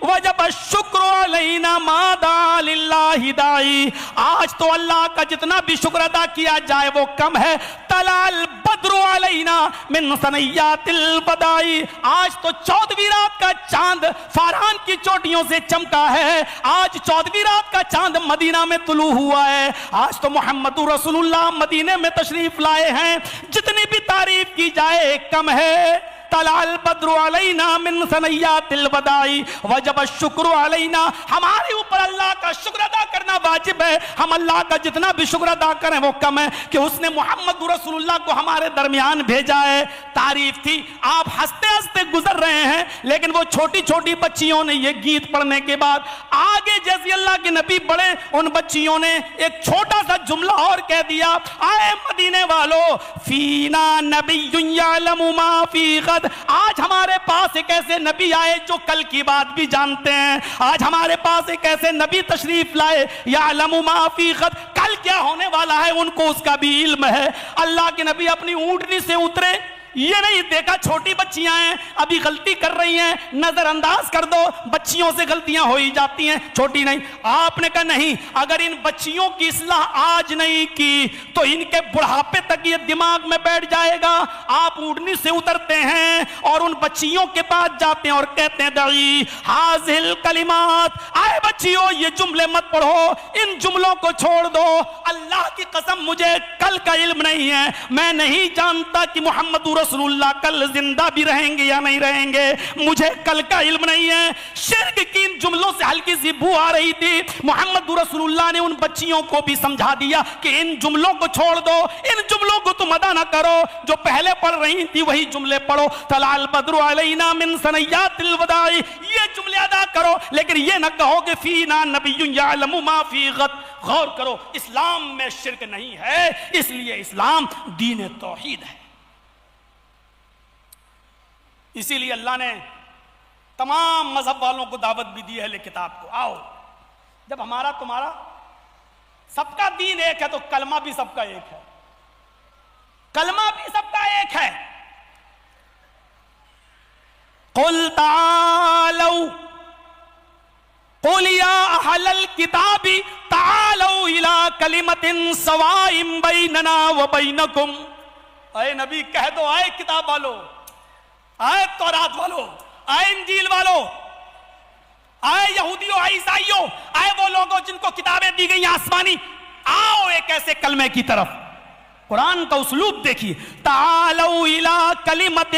وجب الشکر علینا ما دعا للہ داعی. آج تو اللہ کا جتنا بھی شکر ادا کیا جائے وہ کم ہے. طلع البدر علینا من ثنیات الوداع, آج تو 14ویں رات کا چاند فاران کی چوٹیوں سے چمکا ہے. آج 14ویں رات کا چاند مدینہ میں طلوع ہوا ہے. آج تو محمد رسول اللہ مدینے میں تشریف لائے ہیں. جتنی بھی تعریف کی جائے کم ہے. طلع البدر علینا من ثنیات الوداع وجب الشکر علینا, ہمارے اوپر اللہ کا شکر ادا کرنا واجب ہے. ہم اللہ کا جتنا بھی شکر ادا کریں وہ کم ہے کہ اس نے محمد رسول اللہ کو ہمارے درمیان بھیجا ہے. تعریف تھی, آپ ہنستے ہنستے گزر رہے ہیں, لیکن وہ چھوٹی چھوٹی بچیوں نے یہ گیت پڑھنے کے بعد آگے جیسے اللہ کے نبی بڑھے ان بچیوں نے ایک چھوٹا سا جملہ اور کہہ دیا, آئے مدینے والو فینا نبی یعلم ما فی غد, آج ہمارے پاس ایک ایسے نبی آئے جو کل کی بات بھی جانتے ہیں. آج ہمارے پاس ایک ایسے نبی تشریف لائے یعلم ما فی غد, کل کیا ہونے والا ہے ان کو اس کا بھی علم ہے. اللہ کے نبی اپنی اونٹنی سے اترے, یہ نہیں دیکھا چھوٹی بچیاں ہیں ابھی غلطی کر رہی ہیں, نظر انداز کر دو, بچیوں سے غلطیاں ہو ہی جاتی ہیں, چھوٹی نہیں. آپ نے کہا نہیں, اگر ان بچیوں کی اصلاح آج نہیں کی تو ان کے بڑھاپے تک یہ دماغ میں بیٹھ جائے گا. آپ اونٹنی سے اترتے ہیں اور ان بچیوں کے پاس جاتے ہیں اور کہتے ہیں دعی حاذل کلمات, آئے بچیوں یہ جملے مت پڑھو, ان جملوں کو چھوڑ دو. اللہ کی قسم مجھے کل کا علم نہیں ہے, میں نہیں جانتا کہ محمد رسول اللہ کل زندہ بھی رہیں گے یا نہیں رہیں گے, مجھے کل کا علم نہیں ہے. شرک کی ان جملوں سے ہلکی سی بو آ رہی تھی. محمد رسول اللہ نے ان بچیوں کو بھی سمجھا دیا کہ ان جملوں کو چھوڑ دو, ان جملوں کو تم ادا نہ کرو, جو پہلے پڑھ رہی تھی وہی جملے پڑھو. طلع البدر علینا من ثنیات الوداع, یہ جملے ادا کرو, لیکن یہ نہ کہو کہ فینا نبی یعلم ما فی غد. غور کرو, اسلام میں شرک نہیں ہے, اس لیے اسلام دین توحید ہے. اسی لیے اللہ نے تمام مذہب والوں کو دعوت بھی دی ہے اہل کتاب کو, آؤ جب ہمارا تمہارا سب کا دین ایک ہے تو کلمہ بھی سب کا ایک ہے, کلمہ بھی سب کا ایک ہے. قل تعالوا قل یا اہل الکتاب تعالوا الی کلمۃ سواء بیننا وبینکم, اے نبی کہہ دو, اے کتاب والو, آئے تورات والو, آئے انجیل والو, آئے یہودیوں, آئے عیسائیوں, آئے وہ لوگوں جن کو کتابیں دی گئی آسمانی, آؤ ایک ایسے کلمے کی طرف. قرآن کا اسلوب دیکھیے, تعالوا الی کلمۃ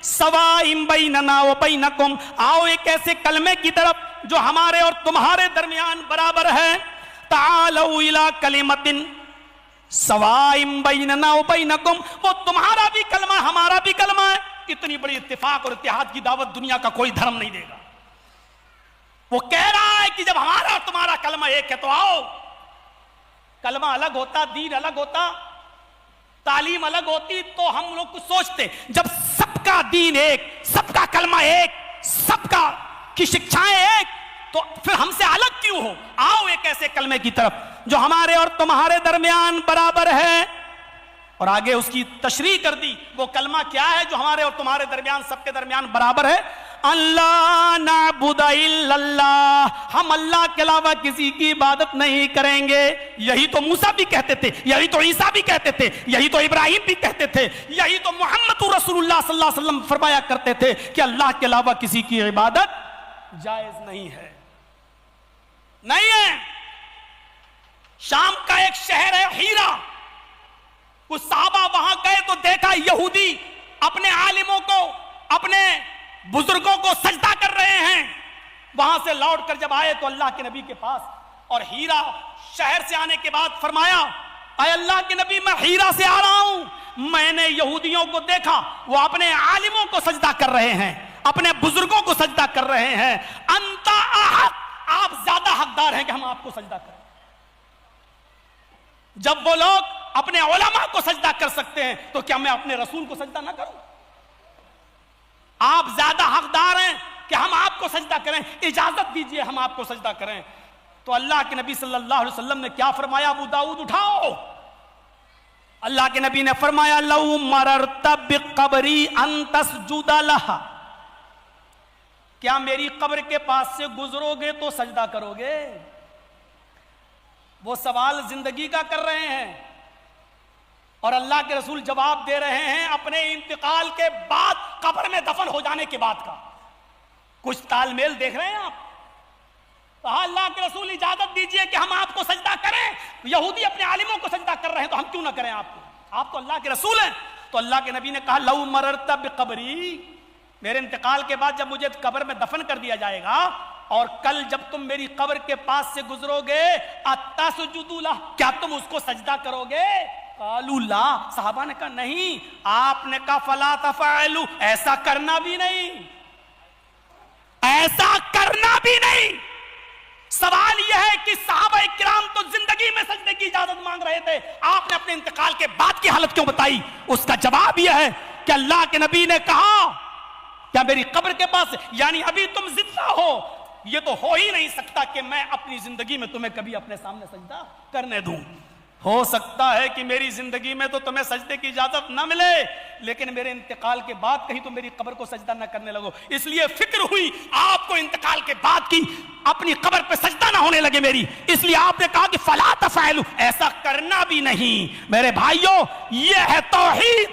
سواء بیننا وبینکم, آؤ ایک ایسے کلمے کی طرف جو ہمارے اور تمہارے درمیان برابر ہے. تعالوا الی کلمۃ سواء بیننا وبینکم, وہ تمہارا بھی کلمہ ہمارا بھی کلمہ ہے. اتنی بڑی اتفاق اور اتحاد کی دعوت دنیا کا کوئی دھرم نہیں دے گا. وہ کہہ رہا ہے کہ جب ہمارا اور تمہارا کلمہ ایک ہے تو آؤ. کلمہ الگ ہوتا, دین الگ ہوتا, تعلیم الگ ہوتی تو ہم لوگ کچھ سوچتے. جب سب کا دین ایک, سب کا کلمہ ایک, سب کا کی شکشائیں ایک, تو پھر ہم سے الگ کیوں ہو؟ آؤ ایک ایسے کلمے کی طرف جو ہمارے اور تمہارے درمیان برابر ہے. اور آگے اس کی تشریح کر دی, وہ کلمہ کیا ہے جو ہمارے اور تمہارے درمیان سب کے درمیان برابر ہے. اللہ نعبد الا اللہ, ہم اللہ کے علاوہ کسی کی عبادت نہیں کریں گے. یہی تو موسیٰ بھی کہتے تھے, یہی تو عیسیٰ بھی کہتے تھے, یہی تو ابراہیم بھی کہتے تھے, یہی تو محمد رسول اللہ صلی اللہ علیہ وسلم فرمایا کرتے تھے کہ اللہ کے علاوہ کسی کی عبادت جائز نہیں ہے. نہیں ہے. شام کا ایک شہر ہے ہیرا, کچھ صحابہ وہاں گئے تو دیکھا یہودی اپنے عالموں کو, اپنے بزرگوں کو سجدہ کر رہے ہیں. وہاں سے لوٹ کر جب آئے تو اللہ کے نبی کے پاس, اور ہیرا شہر سے آنے کے بعد فرمایا, اے اللہ کے نبی میں ہیرا سے آ رہا ہوں, میں نے یہودیوں کو دیکھا وہ اپنے عالموں کو سجدہ کر رہے ہیں، اپنے بزرگوں کو سجدہ کر رہے ہیں، انت احق، آپ زیادہ حقدار ہیں کہ ہم آپ کو سجدہ کریں۔ جب وہ لوگ اپنے علماء کو سجدہ کر سکتے ہیں تو کیا میں اپنے رسول کو سجدہ نہ کروں؟ آپ زیادہ حقدار ہیں کہ ہم آپ کو سجدہ کریں، اجازت دیجئے ہم آپ کو سجدہ کریں۔ تو اللہ کے نبی صلی اللہ علیہ وسلم نے کیا فرمایا؟ ابو داؤد اٹھاؤ، اللہ کے نبی نے فرمایا لو مررت بقبری ان تسجد لها، کیا میری قبر کے پاس سے گزرو گے تو سجدہ کرو گے؟ وہ سوال زندگی کا کر رہے ہیں اور اللہ کے رسول جواب دے رہے ہیں اپنے انتقال کے بعد، قبر میں دفن ہو جانے کے بعد کا۔ کچھ تال میل دیکھ رہے ہیں آپ؟ کہا اللہ کے رسول اجازت دیجئے کہ ہم آپ کو سجدہ کریں، یہودی اپنے عالموں کو سجدہ کر رہے ہیں تو ہم کیوں نہ کریں آپ کو؟ آپ تو اللہ کے رسول ہیں۔ تو اللہ کے نبی نے کہا لو مررت بقبری، میرے انتقال کے بعد جب مجھے قبر میں دفن کر دیا جائے گا اور کل جب تم میری قبر کے پاس سے گزرو گے اتسجدوا لہ، کیا تم اس کو سجدہ کرو گے؟ قالوا لا، صحابہ نے کہا نہیں۔ آپ نے کہا فلا تفعلوا، ایسا کرنا بھی نہیں، ایسا کرنا بھی نہیں۔ سوال یہ ہے کہ صحابہ کرام تو زندگی میں سجدے کی اجازت مانگ رہے تھے، آپ نے اپنے انتقال کے بعد کی حالت کیوں بتائی؟ اس کا جواب یہ ہے کہ اللہ کے نبی نے کہا کیا میری قبر کے پاس، یعنی ابھی تم زندہ ہو، یہ تو ہو ہی نہیں سکتا کہ میں اپنی زندگی میں تمہیں کبھی اپنے سامنے سجدہ کرنے دوں۔ ہو سکتا ہے کہ میری زندگی میں تو تمہیں سجدے کی اجازت نہ ملے، لیکن میرے انتقال کے بعد کہیں تم میری قبر کو سجدہ نہ کرنے لگو، اس لیے فکر ہوئی آپ کو انتقال کے بعد کی اپنی قبر پہ سجدہ نہ ہونے لگے میری، اس لیے آپ نے کہا کہ فلا تفعلوا، ایسا کرنا بھی نہیں۔ میرے بھائیوں، یہ ہے توحید،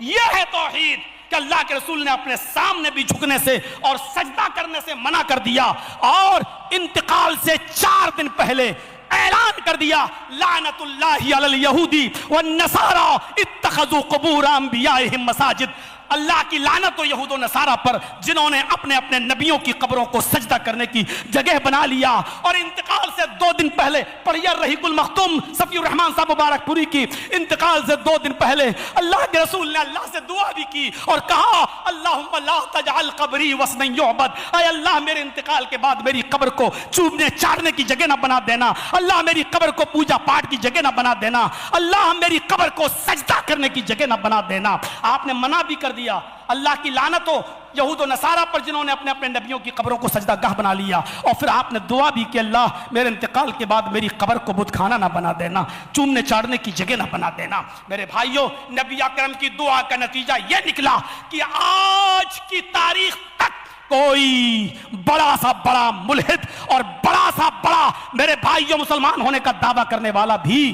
یہ ہے توحید کہ اللہ کے رسول نے اپنے سامنے بھی جھکنے سے اور سجدہ کرنے سے منع کر دیا، اور انتقال سے 4 دن پہلے اعلان کر دیا لعنت اللہ علی الیہودی والنصارى اتخذوا قبور انبیائہم مساجد، اللہ کی لعنت و یہود و نصارہ پر جنہوں نے اپنے اپنے نبیوں کی قبروں کو سجدہ کرنے کی جگہ بنا لیا۔ اور انتقال سے 2 دن پہلے پڑھیے رحیق المختوم صفی الرحمن صاحب مبارک پوری کی، انتقال سے 2 دن پہلے اللہ کے رسول نے اللہ سے دعا بھی کی اور کہا اللہم لا تجعل قبری وثنا یعبد، اے اللہ میرے انتقال کے بعد میری قبر کو چوبنے چاڑنے کی جگہ نہ بنا دینا، اللہ میری قبر کو پوجا پاٹ کی جگہ نہ بنا دینا، اللہ میری قبر کو سجدہ کرنے کی جگہ نہ بنا دینا۔ آپ نے منع بھی کر دیا، اللہ کی لعنت ہو یہود و نصارہ پر جنہوں نے اپنے اپنے نبیوں کی قبروں کو سجدہ گاہ بنا لیا، اور پھر آپ نے دعا بھی کہ اللہ میرے انتقال کے بعد میری قبر کو بت خانہ نہ بنا دینا، چومنے چاڑنے کی جگہ نہ بنا دینا۔ میرے بھائیوں، نبی اکرم کی دعا کا نتیجہ یہ نکلا کہ آج کی تاریخ تک کوئی بڑا سا بڑا ملحد اور بڑا سا بڑا میرے بھائیوں مسلمان ہونے کا دعویٰ کرنے والا بھی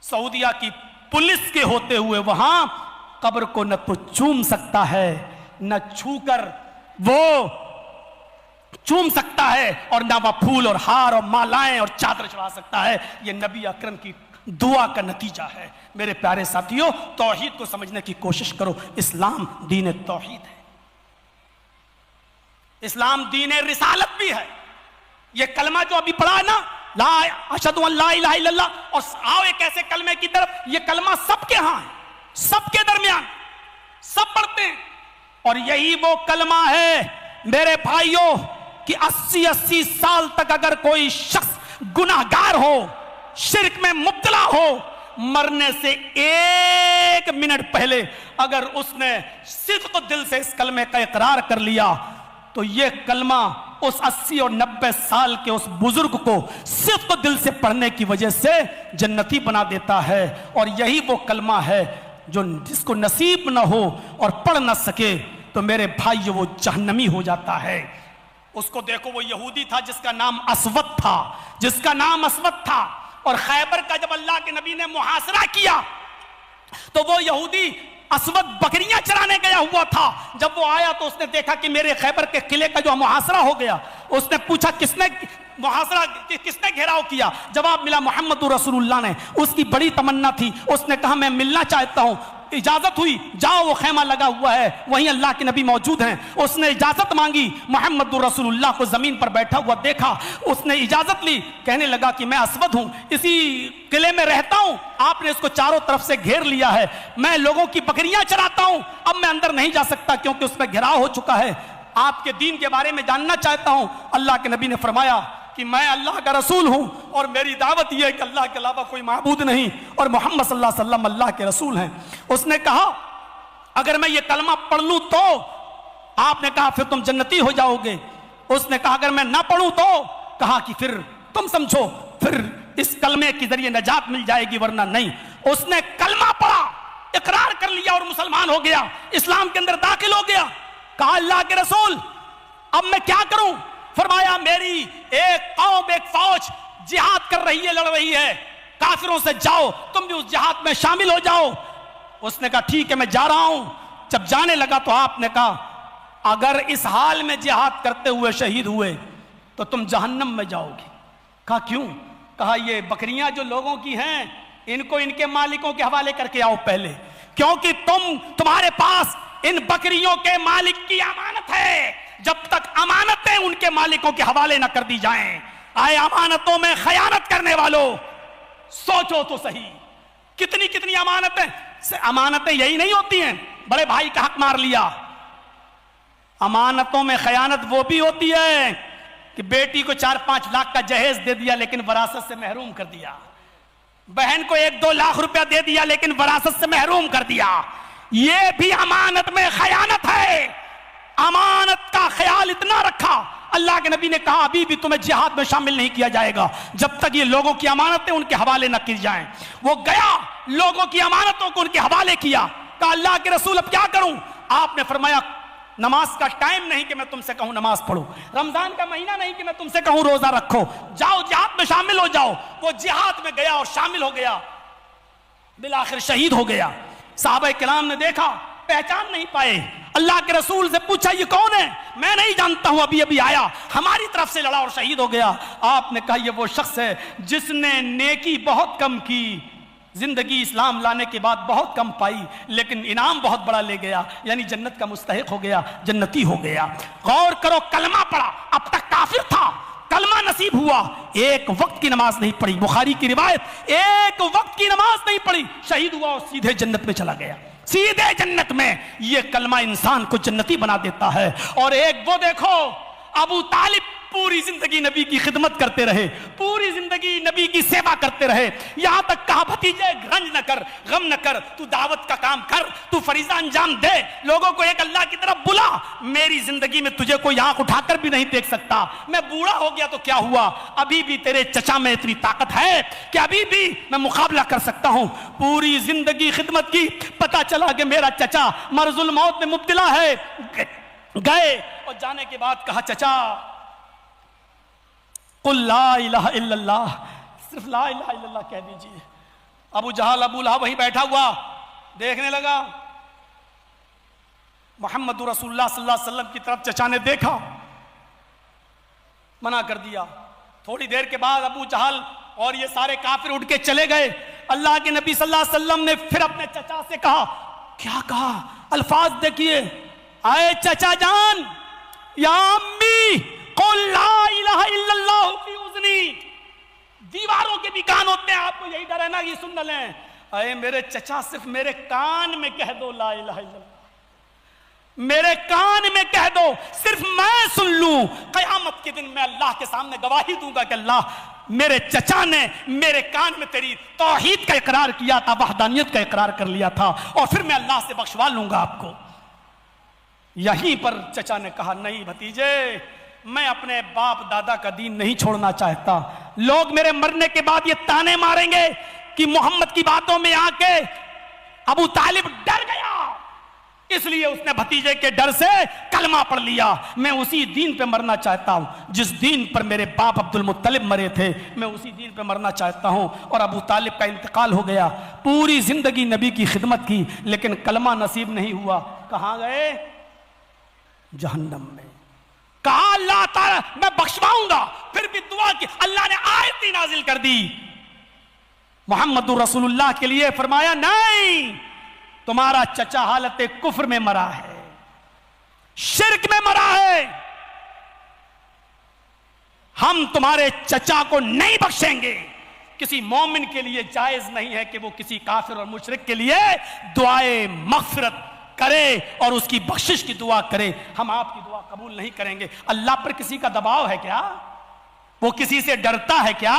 سعودیہ کی پولیس کے ہوتے ہوئے وہاں قبر کو نہ تو چوم سکتا ہے، نہ چھو کر وہ چوم سکتا ہے، اور نہ وہ پھول اور ہار اور مالائیں اور چادر چڑھا سکتا ہے۔ یہ نبی اکرم کی دعا کا نتیجہ ہے۔ میرے پیارے ساتھیوں، توحید کو سمجھنے کی کوشش کرو۔ اسلام دین توحید ہے، اسلام دین رسالت بھی ہے۔ یہ کلمہ جو ابھی پڑھا ہے نا، لا اشہد ان لا الہ الا اللہ، اور آؤ ایک ایسے کلمے کی طرف، یہ کلمہ سب کے ہاں ہے، سب کے درمیان سب پڑھتے ہیں، اور یہی وہ کلمہ ہے میرے بھائیوں کہ 80 سال تک اگر کوئی شخص گناہگار ہو، شرک میں مبتلا ہو، مرنے سے 1 منٹ پہلے اگر اس نے صدق دل سے اس کلمے کا اقرار کر لیا تو یہ کلمہ اس 80 اور 90 سال کے اس بزرگ کو صدق دل سے پڑھنے کی وجہ سے جنتی بنا دیتا ہے۔ اور یہی وہ کلمہ ہے جو جس کو نصیب نہ ہو اور پڑھ نہ سکے تو میرے بھائی وہ جہنمی ہو جاتا ہے۔ اس کو دیکھو، وہ یہودی تھا جس کا نام اسود تھا، جس کا نام اسود تھا، اور خیبر کا جب اللہ کے نبی نے محاصرہ کیا تو وہ یہودی اسود بکریاں چرانے گیا ہوا تھا۔ جب وہ آیا تو اس نے دیکھا کہ میرے خیبر کے قلعے کا جو محاصرہ ہو گیا، اس نے پوچھا کس نے محاصرہ، کس نے گھیراؤ کیا؟ جواب ملا محمد رسول اللہ نے۔ اس کی بڑی تمنا تھی، اس نے کہا میں ملنا چاہتا ہوں۔ اجازت ہوئی جاؤ وہ خیمہ لگا ہوا ہے وہیں اللہ کے نبی موجود ہیں. اس نے اجازت مانگی, محمد رسول اللہ کو زمین پر بیٹھا ہوا دیکھا, اس نے اجازت لی, کہنے لگا کہ میں اسود ہوں, اسی قلعے میں رہتا ہوں, آپ نے اس کو چاروں طرف سے گھیر لیا ہے, میں لوگوں کی بکریاں چراتا ہوں, اب میں اندر نہیں جا سکتا کیونکہ اس میں گھیراؤ ہو چکا ہے, آپ کے دین کے بارے میں جاننا چاہتا ہوں. اللہ کے نبی نے فرمایا کہ میں اللہ کا رسول ہوں اور میری دعوت یہ ہے کہ اللہ کے علاوہ کوئی معبود نہیں اور محمد صلی اللہ علیہ وسلم اللہ کے رسول ہیں. اس نے کہا اگر میں یہ کلمہ پڑھ لوں تو, آپ نے کہا پھر تم جنتی ہو جاؤ گے. اس نے کہا اگر میں نہ پڑھوں تو, کہا کہ پھر تم سمجھو, پھر اس کلمے کے ذریعے نجات مل جائے گی ورنہ نہیں. اس نے کلمہ پڑھا, اقرار کر لیا اور مسلمان ہو گیا, اسلام کے اندر داخل ہو گیا. کہا اللہ کے رسول اب میں کیا کروں؟ فرمایا میری ایک قوم, ایک فوج جہاد کر رہی ہے, لڑ رہی ہے کافروں سے, جاؤ تم بھی اس جہاد میں شامل ہو جاؤ. اس نے کہا ٹھیک ہے میں جا رہا ہوں. جب جانے لگا تو آپ نے کہا اگر اس حال میں جہاد کرتے ہوئے شہید ہوئے تو تم جہنم میں جاؤ گے. کہا کیوں؟ کہا یہ بکریاں جو لوگوں کی ہیں ان کو ان کے مالکوں کے حوالے کر کے آؤ پہلے, کیونکہ تمہارے پاس ان بکریوں کے مالک کی امانت ہے, جب تک امانتیں ان کے مالکوں کے حوالے نہ کر دی جائیں. آئے امانتوں میں خیانت کرنے والوں, سوچو تو صحیح کتنی کتنی امانتیں یہی نہیں ہوتی ہیں بڑے بھائی کا حق مار لیا. امانتوں میں خیانت وہ بھی ہوتی ہے کہ بیٹی کو 4-5 لاکھ کا جہیز دے دیا لیکن وراثت سے محروم کر دیا, بہن کو 1-2 لاکھ روپیہ دے دیا لیکن وراثت سے محروم کر دیا. یہ بھی امانت میں خیانت ہے. امانت کا خیال اتنا رکھا, اللہ کے نبی نے کہا ابھی بھی تمہیں جہاد میں شامل نہیں کیا جائے گا جب تک یہ لوگوں کی امانتیں ان کے حوالے نہ کی جائیں. وہ گیا, لوگوں کی امانتوں کو ان کے حوالے کیا. کہا اللہ کے رسول اب کیا کروں؟ آپ نے فرمایا نماز کا ٹائم نہیں کہ میں تم سے کہوں نماز پڑھو, رمضان کا مہینہ نہیں کہ میں تم سے کہوں روزہ رکھو, جاؤ جہاد میں شامل ہو جاؤ. وہ جہاد میں گیا اور شامل ہو گیا, بالآخر شہید ہو گیا. صحابہ کرام نے دیکھا, پہچان نہیں پائے, اللہ کے رسول سے پوچھا یہ کون ہے؟ میں نہیں جانتا ہوں, ابھی ابھی آیا, ہماری طرف سے لڑا اور شہید ہو گیا. آپ نے کہا یہ وہ شخص ہے جس نے نیکی بہت کم کی, زندگی اسلام لانے کے بعد بہت کم پائی لیکن انعام بہت بڑا لے گیا, یعنی جنت کا مستحق ہو گیا, جنتی ہو گیا. غور کرو, کلمہ پڑھا, اب تک کافر تھا, کلمہ نصیب ہوا, ایک وقت کی نماز نہیں پڑھی, بخاری کی روایت, ایک وقت کی نماز نہیں پڑھی, شہید ہوا اور سیدھے جنت میں چلا گیا, سیدھے جنت میں. یہ کلمہ انسان کو جنتی بنا دیتا ہے. اور ایک وہ دیکھو, ابو طالب پوری زندگی نبی کی خدمت کرتے رہے, پوری زندگی نبی کی سیوا کرتے رہے, یہاں تک کہا بھتیجے رنج نہ کر, غم نہ کر, تو دعوت کا کام کر, تو فریضہ انجام دے, لوگوں کو ایک اللہ کی طرف بلا. میری زندگی میں تجھے کوئی آنکھ اٹھا کر بھی نہیں دیکھ سکتا, میں بوڑھا ہو گیا تو کیا ہوا, ابھی بھی تیرے چچا میں اتنی طاقت ہے کہ ابھی بھی میں مقابلہ کر سکتا ہوں. پوری زندگی خدمت کی, پتا چلا کہ میرا چچا مرض الموت میں مبتلا ہے. گئے اور جانے کے بعد کہا چچا قل لا الہ الا اللہ, صرف لا الہ الا اللہ کہہ دیجئے. ابو جہل ابو لہب وہیں بیٹھا ہوا دیکھنے لگا, محمد رسول اللہ صلی اللہ علیہ وسلم کی طرف چچا نے دیکھا, منع کر دیا. تھوڑی دیر کے بعد ابو جہل اور یہ سارے کافر اٹھ کے چلے گئے. اللہ کے نبی صلی اللہ علیہ وسلم نے پھر اپنے چچا سے کہا, کیا کہا, الفاظ دیکھیے, اے چچا جان, یا امی قل لا الہ الا اللہ فی اذنی. دیواروں کے بھی کان ہوتے ہیں, آپ کو یہی ڈر ہے نا یہ سن نہ لیں. اے میرے چچا صرف میرے کان میں کہہ دو لا الہ الا اللہ, میرے کان میں کہہ دو, صرف میں سن لوں. قیامت کے دن میں اللہ کے سامنے گواہی دوں گا کہ اللہ میرے چچا نے میرے کان میں تیری توحید کا اقرار کیا تھا, وحدانیت کا اقرار کر لیا تھا, اور پھر میں اللہ سے بخشوا لوں گا آپ کو. یہیں پر چچا نے کہا نہیں بھتیجے, میں اپنے باپ دادا کا دین نہیں چھوڑنا چاہتا. لوگ میرے مرنے کے بعد یہ تانے ماریں گے کہ محمد کی باتوں میں آ کے ابو طالب ڈر گیا, اس لیے اس نے بھتیجے کے ڈر سے کلمہ پڑھ لیا. میں اسی دین پہ مرنا چاہتا ہوں جس دین پر میرے باپ عبد المطلب مرے تھے, میں اسی دین پہ مرنا چاہتا ہوں. اور ابو طالب کا انتقال ہو گیا. پوری زندگی نبی کی خدمت کی لیکن کلمہ نصیب نہیں ہوا. کہاں گئے؟ جہنم میں. کہا اللہ تعالیٰ میں بخشواؤں گا, پھر بھی دعا کی, اللہ نے آیت ہی نازل کر دی محمد رسول اللہ کے لیے. فرمایا نہیں, تمہارا چچا حالت کفر میں مرا ہے، شرک میں مرا ہے، ہم تمہارے چچا کو نہیں بخشیں گے۔ کسی مومن کے لیے جائز نہیں ہے کہ وہ کسی کافر اور مشرک کے لیے دعائے مغفرت کرے اور اس کی بخشش کی دعا کرے۔ ہم آپ کی دعا قبول نہیں کریں گے۔ اللہ پر کسی کا دباؤ ہے کیا؟ وہ کسی سے ڈرتا ہے کیا؟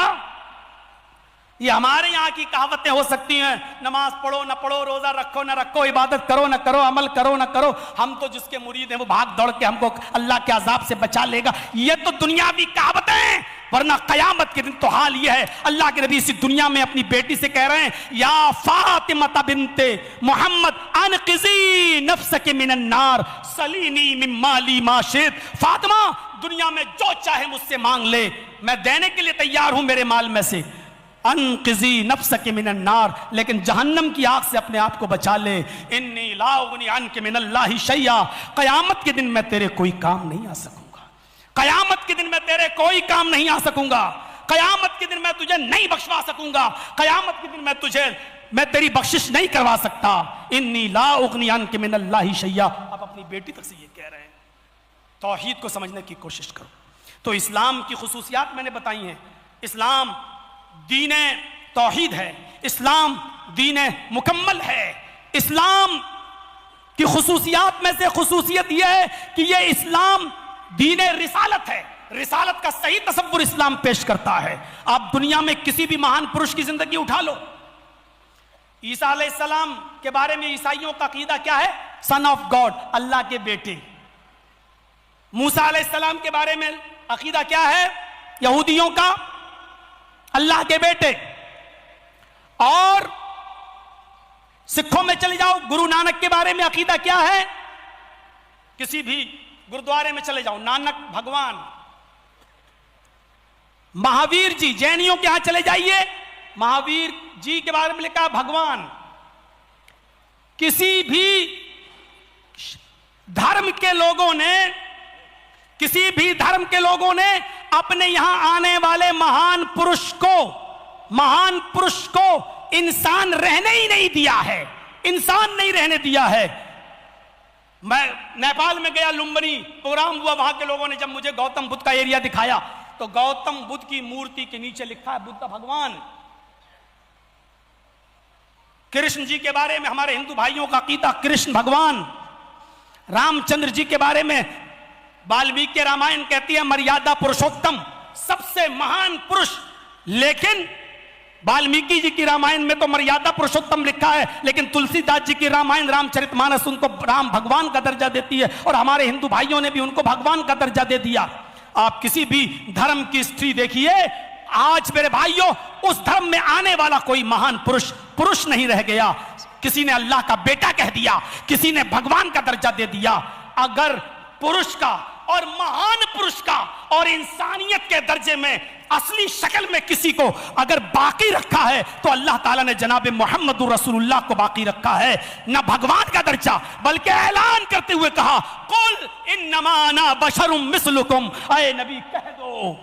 یہ ہمارے یہاں کی کہاوتیں ہو سکتی ہیں، نماز پڑھو نہ پڑھو، روزہ رکھو نہ رکھو، عبادت کرو نہ کرو، عمل کرو نہ کرو، ہم تو جس کے مرید ہیں وہ بھاگ دوڑ کے ہم کو اللہ کے عذاب سے بچا لے گا۔ یہ تو دنیاوی کہاوتیں ہیں، ورنہ قیامت کے دن تو حال یہ ہے۔ اللہ کے نبی اسی دنیا میں اپنی بیٹی سے کہہ رہے ہیں، یا فاطمہ بنت محمد انقذی نفسک من النار سلینی من مالی ما شئت۔ فاطمہ دنیا میں جو چاہے مجھ سے مانگ لے، میں دینے کے لیے تیار ہوں میرے مال میں سے۔ انقذی نفسک من النار، لیکن جہنم کی آگ سے اپنے آپ کو بچا لے۔ انی لا اغنی عنک من اللہ شیئا، قیامت کے دن میں تیرے کوئی کام نہیں آ سکوں گا، قیامت کے دن میں تیرے کوئی کام نہیں آ سکوں گا، قیامت کے دن میں تجھے نہیں بخشوا سکوں گا، قیامت کے دن میں تیری بخشش نہیں کروا سکتا۔ انی لا اغنی عنک من اللہ شیئا۔ اب اپنی بیٹی تک سے یہ کہہ رہے ہیں۔ توحید کو سمجھنے کی کوشش کرو۔ تو اسلام کی خصوصیات میں نے بتائی ہیں۔ اسلام دین توحید ہے، اسلام دین مکمل ہے۔ اسلام کی خصوصیات میں سے خصوصیت یہ ہے کہ یہ اسلام دین رسالت ہے۔ رسالت کا صحیح تصور اسلام پیش کرتا ہے۔ آپ دنیا میں کسی بھی مہان پروش کی زندگی اٹھا لو، عیسیٰ علیہ السلام کے بارے میں عیسائیوں کا عقیدہ کیا ہے؟ سن آف گاڈ، اللہ کے بیٹے۔ موسیٰ علیہ السلام کے بارے میں عقیدہ کیا ہے یہودیوں کا؟ اللہ کے بیٹے۔ اور سکھوں میں چلے جاؤ، گرو نانک کے بارے میں عقیدہ کیا ہے؟ کسی بھی گردوارے میں چلے جاؤ، نانک بھگوان۔ مہاویر جی، جینیوں کے ہاں چلے جائیے، مہاویر جی کے بارے میں لکھا بھگوان۔ کسی بھی دھرم کے لوگوں نے اپنے یہاں آنے والے مہان پرش کو انسان رہنے ہی نہیں دیا ہے، انسان نہیں رہنے دیا ہے۔ میں نیپال میں گیا، لمبنی پروگرام ہوا، وہاں کے لوگوں نے جب مجھے گوتم بدھ کا ایریا دکھایا تو گوتم بدھ کی مورتی کے نیچے لکھا ہے بدھ بھگوان۔ کرشن جی کے بارے میں ہمارے ہندو بھائیوں کا عقیدہ کرشن بھگوان۔ رام چندر جی کے بارے میں والمیکی رامائن کہتی ہے مریادا پروشوتم، سب سے مہان پروش، لیکن والمیکی جی کی رامائن میں تو مریادا پروشوتم لکھا ہے، لیکن تلسی داس جی کی رامائن رام چرت مانس ان کو رام بھگوان کا درجہ دیتی ہے، اور ہمارے ہندو بھائیوں نے بھی ان کو بھگوان کا درجہ دے دیا۔ آپ کسی بھی دھرم کی ہسٹری دیکھیے، آج میرے بھائیوں اس دھرم میں آنے والا کوئی مہان پروش نہیں رہ گیا۔ کسی نے اللہ کا بیٹا کہہ دیا، کسی نے بھگوان کا درجہ دے دیا۔ اگر پروش کا اور مہان پروش کا اور انسانیت کے درجے میں اصلی شکل میں کسی کو اگر باقی رکھا ہے تو اللہ تعالیٰ نے جناب محمد رسول اللہ کو باقی رکھا ہے، نہ بھگوان کا درجہ، بلکہ اعلان کرتے ہوئے کہا قل انما انا بشر مثلکم، اے نبی کہہ دو،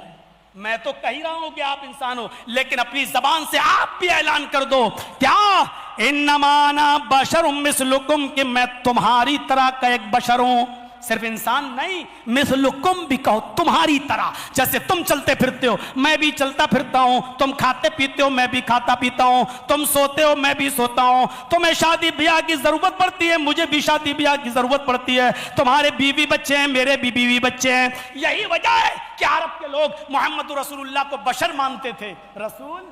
میں تو کہہ رہا ہوں کہ آپ انسان ہو، لیکن اپنی زبان سے آپ بھی اعلان کر دو، کیا انما انا بشر مثلکم، کہ میں تمہاری طرح کا ایک بشر ہوں، صرف انسان نہیں، مثلکم بھی کہو، تمہاری طرح، جیسے تم چلتے پھرتے ہو میں بھی چلتا پھرتا ہوں، تم کھاتے پیتے ہو میں بھی کھاتا پیتا ہوں، تم سوتے ہو میں بھی سوتا ہوں، تمہیں شادی بیاہ کی ضرورت پڑتی ہے مجھے بھی شادی بیاہ کی ضرورت پڑتی ہے، تمہارے بیوی بچے ہیں میرے بھی بیوی بچے ہیں۔ یہی وجہ ہے کہ عرب کے لوگ محمد رسول اللہ کو بشر مانتے تھے، رسول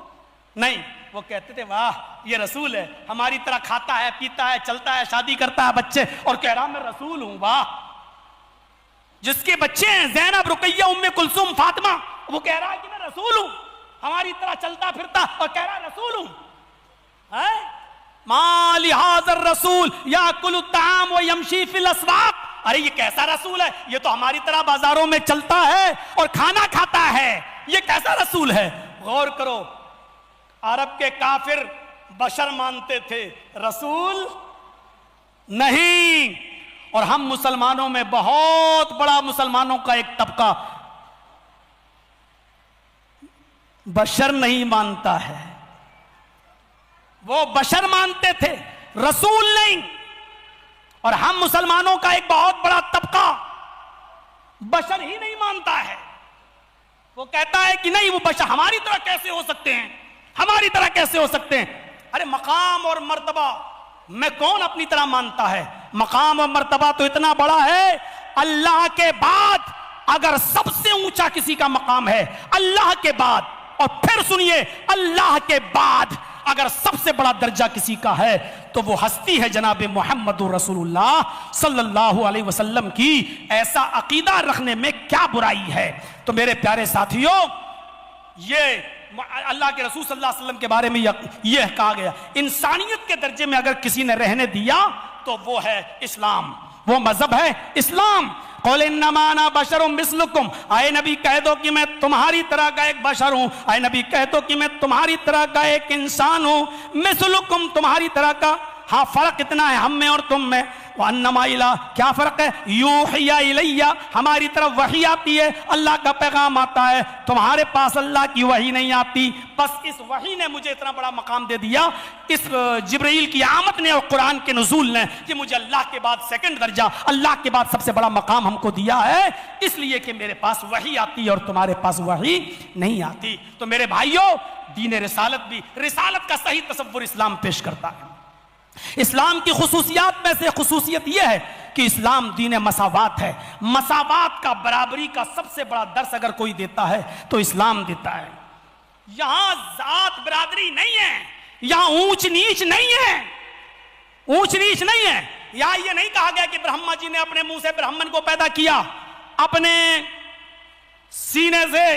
نہیں۔ وہ کہتے تھے واہ یہ رسول ہے، ہماری طرح کھاتا ہے پیتا ہے چلتا ہے شادی کرتا ہے بچے، اور کہہ رہا میں رسول ہوں۔ واہ، جس کے بچے ہیں زینب، رقیہ، ام کلثوم، فاطمہ، وہ کہہ رہا ہے کہ میں رسول ہوں، ہماری طرح چلتا پھرتا اور کہہ رہا ہے رسول ہوں۔ ما لہذا الرسول یاکل الطعام ویمشی فی الاسواق، ارے یہ کیسا رسول ہے، یہ تو ہماری طرح بازاروں میں چلتا ہے اور کھانا کھاتا ہے، یہ کیسا رسول ہے۔ غور کرو، عرب کے کافر بشر مانتے تھے، رسول نہیں۔ اور ہم مسلمانوں میں بہت بڑا مسلمانوں کا ایک طبقہ بشر نہیں مانتا ہے، وہ بشر مانتے تھے، رسول نہیں. اور ہم مسلمانوں کا ایک بہت بڑا طبقہ بشر ہی نہیں مانتا ہے. وہ کہتا ہے کہ نہیں وہ بشر ہماری طرح کیسے ہو سکتے ہیں, ہماری طرح کیسے ہو سکتے ہیں. ارے مقام اور مرتبہ میں کون اپنی طرح مانتا ہے؟ مقام اور مرتبہ تو اتنا بڑا ہے, اللہ کے بعد اگر سب سے اونچا کسی کا مقام ہے, اللہ کے بعد, اور پھر سنیے اللہ کے بعد اگر سب سے بڑا درجہ کسی کا ہے تو وہ ہستی ہے جناب محمد رسول اللہ صلی اللہ علیہ وسلم کی. ایسا عقیدہ رکھنے میں کیا برائی ہے؟ تو میرے پیارے ساتھیوں, یہ اللہ کے رسول صلی اللہ علیہ وسلم کے بارے میں یہ کہا گیا, انسانیت کے درجے میں اگر کسی نے رہنے دیا تو وہ ہے اسلام, وہ مذہب ہے اسلام. قول انما انا بشر مثلکم, اے نبی کہہ دو کہ میں تمہاری طرح کا ایک بشر ہوں, اے نبی کہہ دو کہ میں تمہاری طرح کا ایک انسان ہوں. مثلکم, تمہاری طرح کا, ہاں فرق اتنا ہے ہم میں اور تم میں. وانما الہ, کیا فرق ہے؟ یوحی الیہ, ہماری طرف وحی آتی ہے, اللہ کا پیغام آتا ہے, تمہارے پاس اللہ کی وحی نہیں آتی. بس اس وحی نے مجھے اتنا بڑا مقام دے دیا, اس جبرائیل کی آمد نے اور قرآن کے نزول نے, کہ مجھے اللہ کے بعد سیکنڈ درجہ, اللہ کے بعد سب سے بڑا مقام ہم کو دیا ہے, اس لیے کہ میرے پاس وحی آتی ہے اور تمہارے پاس وحی نہیں آتی. تو میرے بھائیوں, دین رسالت بھی, رسالت کا صحیح تصور اسلام پیش کرتا ہے. اسلام کی خصوصیات میں سے خصوصیت یہ ہے کہ اسلام دین مساوات ہے. مساوات کا, برابری کا سب سے بڑا درس اگر کوئی دیتا ہے تو اسلام دیتا ہے. یہاں ذات برادری نہیں ہے, یہاں اونچ نیچ نہیں ہے, اونچ نیچ نہیں ہے. یہاں یہ نہیں کہا گیا کہ برہما جی نے اپنے منہ سے برہمن کو پیدا کیا, اپنے سینے سے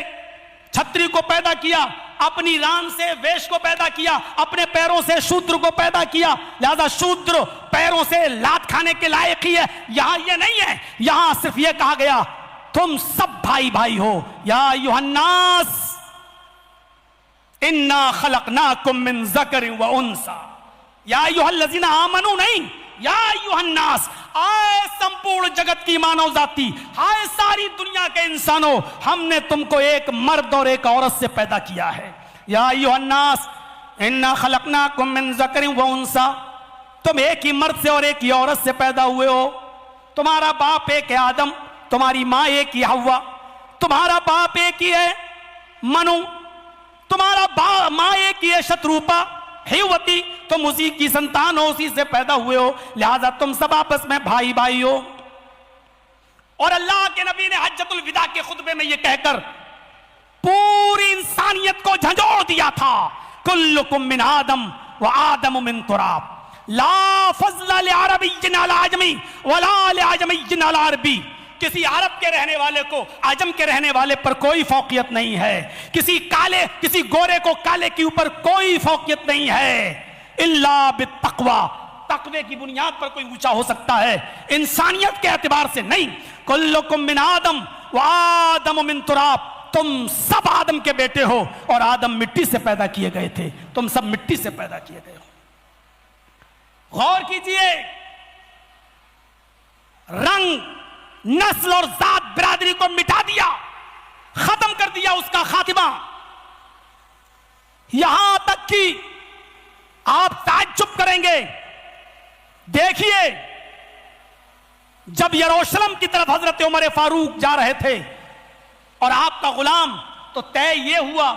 چھتری کو پیدا کیا, اپنی ران سے ویش کو پیدا کیا, اپنے پیروں سے شودر کو پیدا کیا, لہذا شودر پیروں سے لات کھانے کے لائق ہی ہے. یہاں یہ نہیں ہے, یہاں صرف یہ کہا گیا تم سب بھائی بھائی ہو. یا ایھا الناس انا خلقناکم من ذکر و انثی, یا ایھا الذین آمنوا نہیں, یا ایھا الناس, آئے سمپورن جگت کی مانو ذاتی, آئے ساری دنیا کے انسانوں, ہم نے تم کو ایک مرد اور ایک عورت سے پیدا کیا ہے. یا ایھا الناس انا خلقناکم من ذکر و انثی, تم ایک ہی مرد سے اور ایک ہی عورت سے پیدا ہوئے ہو. تمہارا باپ ایک ہے آدم, تمہاری ماں ایک ہی حوا, تمہارا باپ ایک ہی ہے منو, تمہارا ماں ایک ہی ہے شتروپا, ہیوتی, تم اسی کی سنتان ہو, اسی سے پیدا ہوئے ہو, لہذا تم سب آپس میں بھائی بھائی ہو. اور اللہ کے نبی نے حجۃ الوداع کے خطبے میں یہ کہہ کر پوری انسانیت کو جھنجھوڑ دیا تھا, کلکم من آدم و آدم من تراب, لا فضل لعربی علی عجمی ولا لعجمی علی عربی. کسی عرب کے رہنے والے کو عجم کے رہنے والے پر کوئی فوقیت نہیں ہے, کسی گورے کو کالے کے اوپر کوئی فوقیت نہیں ہے, الا بالتقوی, تقوی کی بنیاد پر کوئی اونچا ہو سکتا ہے, انسانیت کے اعتبار سے نہیں. کلکم من آدم و آدم من تراب, تم سب آدم کے بیٹے ہو اور آدم مٹی سے پیدا کیے گئے تھے, تم سب مٹی سے پیدا کیے گئے ہو. غور کیجئے, رنگ, نسل اور ذات برادری کو مٹا دیا, ختم کر دیا اس کا خاتمہ. یہاں تک کہ آپ تعجب کریں گے, دیکھیے جب یروشلم کی طرف حضرت عمر فاروق جا رہے تھے اور آپ کا غلام, تو طے یہ ہوا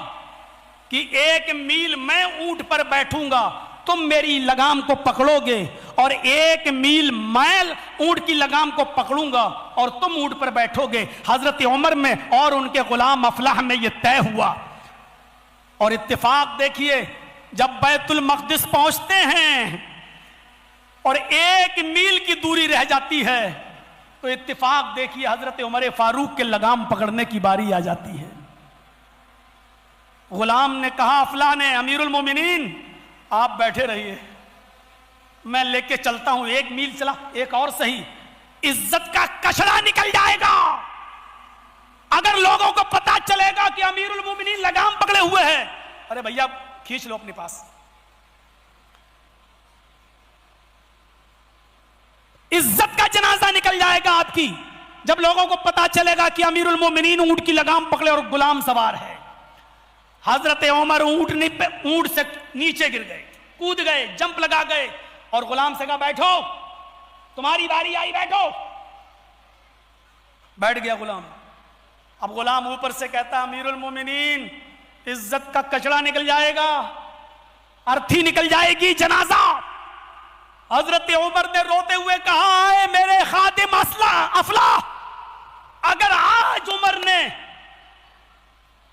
کہ 1 میل میں اونٹ پر بیٹھوں گا, تم میری لگام کو پکڑو گے, اور 1 میل میں اونٹ کی لگام کو پکڑوں گا اور تم اونٹ پر بیٹھو گے. حضرت عمر میں اور ان کے غلام افلاح میں یہ طے ہوا. اور اتفاق دیکھیے, جب بیت المقدس پہنچتے ہیں اور 1 میل کی دوری رہ جاتی ہے, تو اتفاق دیکھیے حضرت عمر فاروق کے لگام پکڑنے کی باری آ جاتی ہے. غلام نے کہا افلاح نے, امیر المومنین آپ بیٹھے رہیے, میں لے کے چلتا ہوں. 1 میل چلا, ایک اور صحیح, عزت کا کچرا نکل جائے گا اگر لوگوں کو پتا چلے گا کہ امیر المومنین لگام پکڑے ہوئے ہیں. ارے بھیا کھینچ لو اپنے پاس. عزت کا جنازہ نکل جائے گا آپ کی جب لوگوں کو پتا چلے گا کہ امیر المومنین اونٹ کی لگام پکڑے اور غلام سوار ہے. حضرت عمر اونٹ سے نیچے گر گئے, کود گئے, جمپ لگا گئے, اور غلام سے کہا بیٹھو، تمہاری باری آئی، بیٹھو۔ بیٹھ گیا غلام۔ اب غلام اوپر سے کہتا امیر المومنین عزت کا کچڑا نکل جائے گا، ارتھی نکل جائے گی، جنازہ۔ حضرت عمر نے روتے ہوئے کہا اے میرے خادم افلاح، اگر آج عمر نے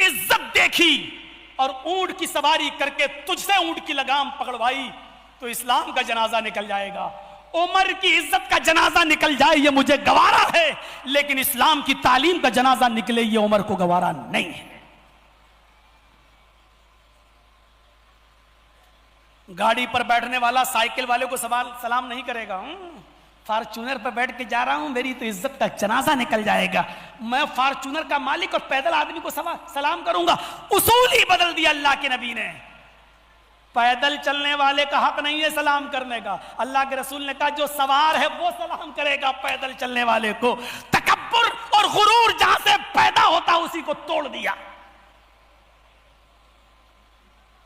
عزت دیکھی اور اونٹ کی سواری کر کے تجھ سے اونٹ کی لگام پکڑوائی تو اسلام کا جنازہ نکل جائے گا۔ عمر کی عزت کا جنازہ نکل جائے یہ مجھے گوارا ہے، لیکن اسلام کی تعلیم کا جنازہ نکلے یہ عمر کو گوارا نہیں ہے۔ گاڑی پر بیٹھنے والا سائیکل والے کو سلام نہیں کرے گا، فارچونر پر بیٹھ کے جا رہا ہوں میری تو عزت کا جنازہ نکل جائے گا، میں فارچونر کا مالک اور پیدل آدمی کو سلام کروں گا۔ اصول ہی بدل دیا اللہ کے نبی نے۔ پیدل چلنے والے کا حق نہیں ہے سلام کرنے کا، اللہ کے رسول نے کہا جو سوار ہے وہ سلام کرے گا پیدل چلنے والے کو۔ تکبر اور غرور جہاں سے پیدا ہوتا اسی کو توڑ دیا۔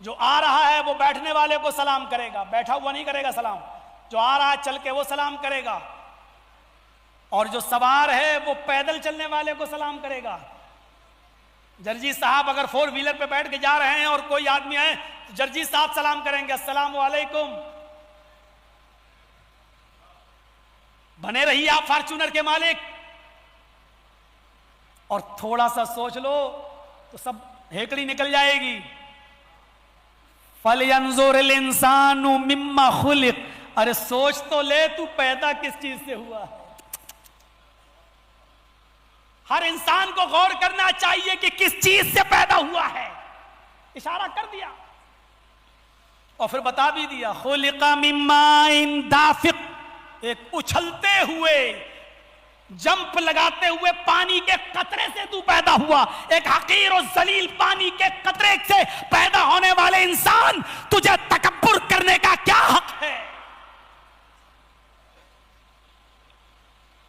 جو آ رہا ہے وہ بیٹھنے والے کو سلام کرے گا، بیٹھا ہوا نہیں کرے گا سلام، جو آ رہا ہے چل کے وہ سلام کرے گا، اور جو سوار ہے وہ پیدل چلنے والے کو سلام کرے گا۔ جرجی صاحب اگر 4 ویلر پہ بیٹھ کے جا رہے ہیں اور کوئی آدمی ہے تو جرجی صاحب سلام کریں گے السلام علیکم۔ بنے رہیے آپ فارچونر کے مالک، اور تھوڑا سا سوچ لو تو سب ہیکڑی نکل جائے گی۔ فَلْيَنْظُرِ الْإِنسَانُ مِمَّا خُلِقَ، ارے سوچ تو لے تو پیدا کس چیز سے ہوا ہے۔ ہر انسان کو غور کرنا چاہیے کہ کس چیز سے پیدا ہوا ہے۔ اشارہ کر دیا اور پھر بتا بھی دیا خُلِقَ مِن مَّاءٍ دَافِقٍ، ایک اچھلتے ہوئے جمپ لگاتے ہوئے پانی کے قطرے سے تو پیدا ہوا۔ ایک حقیر و ذلیل پانی کے قطرے سے پیدا ہونے والے انسان، تجھے تکبر کرنے کا کیا حق ہے؟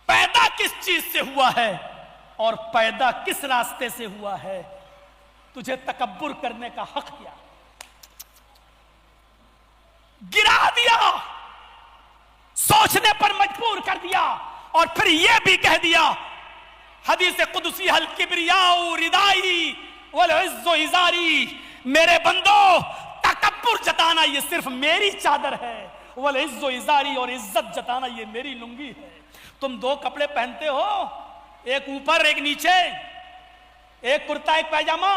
پیدا کس چیز سے ہوا ہے اور پیدا کس راستے سے ہوا ہے؟ تجھے تکبر کرنے کا حق کیا؟ گرا دیا، سوچنے پر مجبور کر دیا، اور پھر یہ بھی کہہ دیا حدیث قدسی الکبریاء ردائی والعز ازاری، میرے بندو تکبر جتانا یہ صرف میری چادر ہے، والعز ازاری، اور عزت جتانا یہ میری لنگی ہے۔ تم 2 کپڑے پہنتے ہو، ایک اوپر ایک نیچے، ایک کرتا ایک پیجامہ،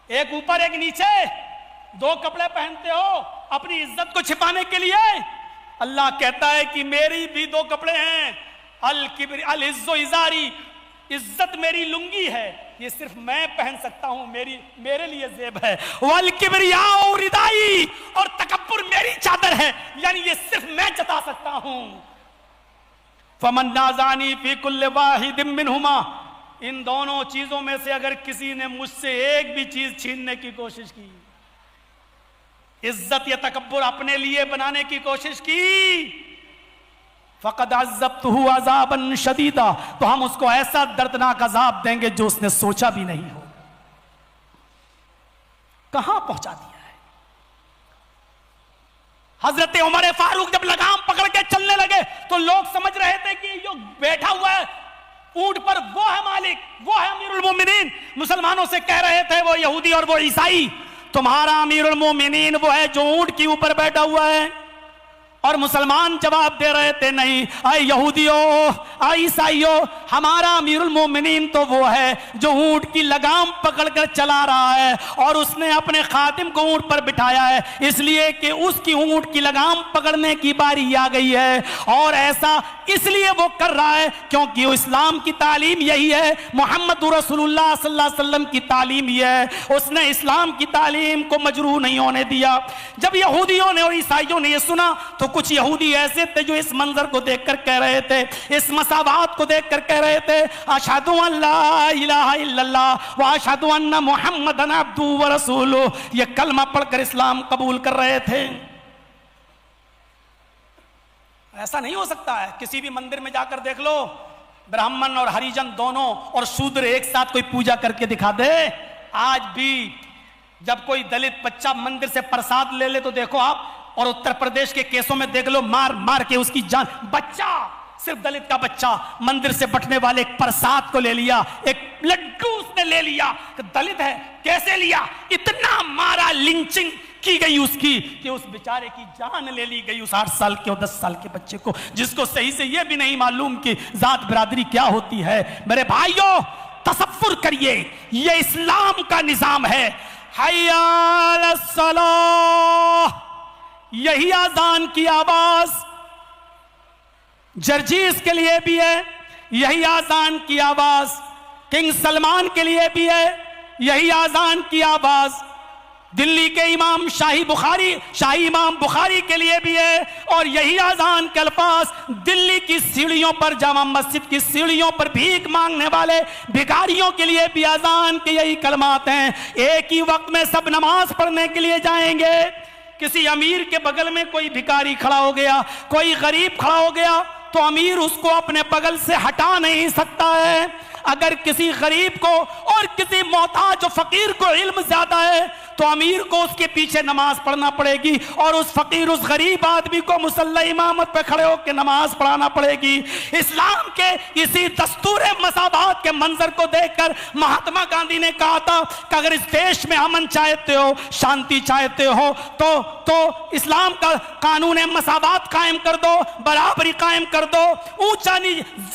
ایک اوپر ایک نیچے، 2 کپڑے پہنتے ہو اپنی عزت کو چھپانے کے لیے۔ اللہ کہتا ہے کہ میری بھی 2 کپڑے ہیں، العز ازاری، عزت میری لنگی ہے، یہ صرف میں پہن سکتا ہوں، میرے لیے زیب ہے، والکبریاء ردائی، اور تکبر میری چادر ہے، یعنی یہ صرف میں جتا سکتا ہوں۔ فمن نازعنی فی کل واحد منہما، ان دونوں چیزوں میں سے اگر کسی نے مجھ سے ایک بھی چیز چھیننے کی کوشش کی، عزت یا تکبر اپنے لیے بنانے کی کوشش کی، فقد عذبتہ عذابا شدیدا، تو ہم اس کو ایسا دردناک عذاب دیں گے جو اس نے سوچا بھی نہیں ہو۔ کہاں پہنچا دیا ہے؟ حضرت عمر فاروق جب لگام پکڑ کے چلنے لگے تو لوگ سمجھ رہے تھے کہ جو بیٹھا ہوا ہے اونٹ پر وہ ہے مالک، وہ ہے امیر المومنین۔ مسلمانوں سے کہہ رہے تھے وہ یہودی اور وہ عیسائی، تمہارا امیر المومنین وہ ہے جو اونٹ کے اوپر بیٹھا ہوا ہے، اور مسلمان جواب دے رہے تھے نہیں، اے یہودیوں، اے عیسائیوں، ہمارا امیر المومنین تو وہ ہے جو اونٹ کی لگام پکڑ کر چلا رہا ہے، اور اس نے اپنے خادم کو اونٹ پر بٹھایا ہے اس لیے کہ اس کی اونٹ کی لگام پکڑنے کی باری آ گئی ہے، اور ایسا اس لیے وہ کر رہا ہے کیونکہ اسلام کی تعلیم یہی ہے، محمد رسول اللہ صلی اللہ علیہ وسلم کی تعلیم یہ ہے، اس نے اسلام کی تعلیم کو مجروح نہیں ہونے دیا۔ جب یہودیوں نے اور عیسائیوں نے یہ سنا تو کچھ یہودی ایسے تھے جو اس منظر کو دیکھ کر کہہ رہے تھے، اس مساوات کو دیکھ کر کہہ رہے تھے، اشہد ان لا الہ الا اللہ واشہد ان محمدن عبدہ ورسولہ، یہ کلمہ پڑھ کر اسلام قبول کر رہے تھے۔ ایسا نہیں ہو سکتا ہے، کسی بھی مندر میں جا کر دیکھ لو، برہمن اور ہریجن دونوں اور شودر ایک ساتھ کوئی پوجا کر کے دکھا دے۔ آج بھی جب کوئی دلت بچہ مندر سے پرساد لے لے تو دیکھو آپ اور اتر پردیش کے کیسوں میں دیکھ لو، مار مار کے اس کی جان، بچہ، صرف دلت کا بچہ، مندر سے بٹنے والے ایک پرساد کو لے لیا، ایک لڈو اس نے لے لیا، دلت ہے کیسے لیا، اتنا مارا، لنچنگ کی گئی اس کی کہ اس بیچارے کی جان لے لی گئی، اس 8 سال کے اور 10 سال کے بچے کو، جس کو صحیح سے یہ بھی نہیں معلوم کہ ذات برادری کیا ہوتی ہے۔ میرے بھائیوں تصور کریے، یہ اسلام کا نظام ہے۔ حی علی الصلاۃ، یہی اذان کی آواز جرجیس کے لیے بھی ہے، یہی اذان کی آواز کنگ سلمان کے لیے بھی ہے، یہی اذان کی آواز دلی کے امام شاہی امام بخاری کے لیے بھی ہے، اور یہی اذان کے الفاظ دلی کی سیڑھیوں پر، جامع مسجد کی سیڑھیوں پر بھیک مانگنے والے بھکاریوں کے لیے بھی اذان کے یہی کلمات ہیں۔ ایک ہی وقت میں سب نماز پڑھنے کے لیے جائیں گے، کسی امیر کے بغل میں کوئی بھکاری کھڑا ہو گیا، کوئی غریب کھڑا ہو گیا تو امیر اس کو اپنے بغل سے ہٹا نہیں سکتا ہے۔ اگر کسی غریب کو اور کسی محتاج و فقیر کو علم زیادہ ہے تو امیر کو اس کے پیچھے نماز پڑھنا پڑے گی، اور اس فقیر، اس غریب آدمی کو مصلی امامت پہ کھڑے ہو کے نماز پڑھانا پڑے گی۔ اسلام کے اسی دستور مساوات کے منظر کو دیکھ کر مہاتما گاندھی نے کہا تھا کہ اگر اس دیش میں امن چاہتے ہو، شانتی چاہتے ہو تو اسلام کا قانون مساوات قائم کر دو، برابری قائم کر دو، اونچا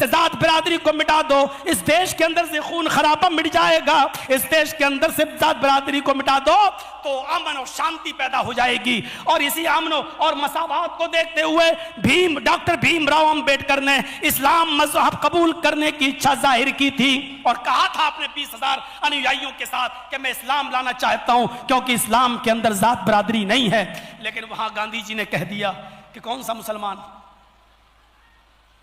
ذات برادری کو مٹا دو، اس دیش کے اندر سے خون خرابہ مٹ جائے گا، اس دیش کے اندر سے ذات برادری کو مٹا دو تو امن اور شانتی پیدا ہو جائے گی۔ اور اسی امن اور مساوات کو دیکھتے ہوئے ڈاکٹر بھیم راؤ امبیڈکر نے اسلام مذہب قبول کرنے کی اچھا ظاہر کی تھی اور کہا تھا اپنے 20,000 انویائیوں کے ساتھ کہ میں اسلام لانا چاہتا ہوں کیونکہ اسلام کے اندر ذات برادری نہیں ہے۔ لیکن وہاں گاندھی جی نے کہہ دیا کہ کون سا مسلمان،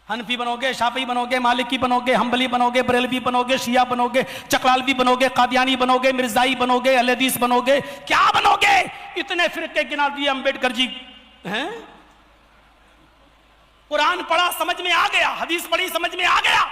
حنفی بنو گے، شافعی بنو گے، مالکی بنو گے، حنبلی بنو گے، بریلوی بنو گے، شیعہ بنو گے، چکلالوی بنو گے، قادیانی بنو گے، مرزائی بنو گے، اہل حدیث بنو گے، کیا بنو گے؟ اتنے فرقے گنا دیے امبیڈکر جی ہیں۔ قرآن پڑھا سمجھ میں آ گیا، حدیث پڑھی سمجھ میں آ گیا،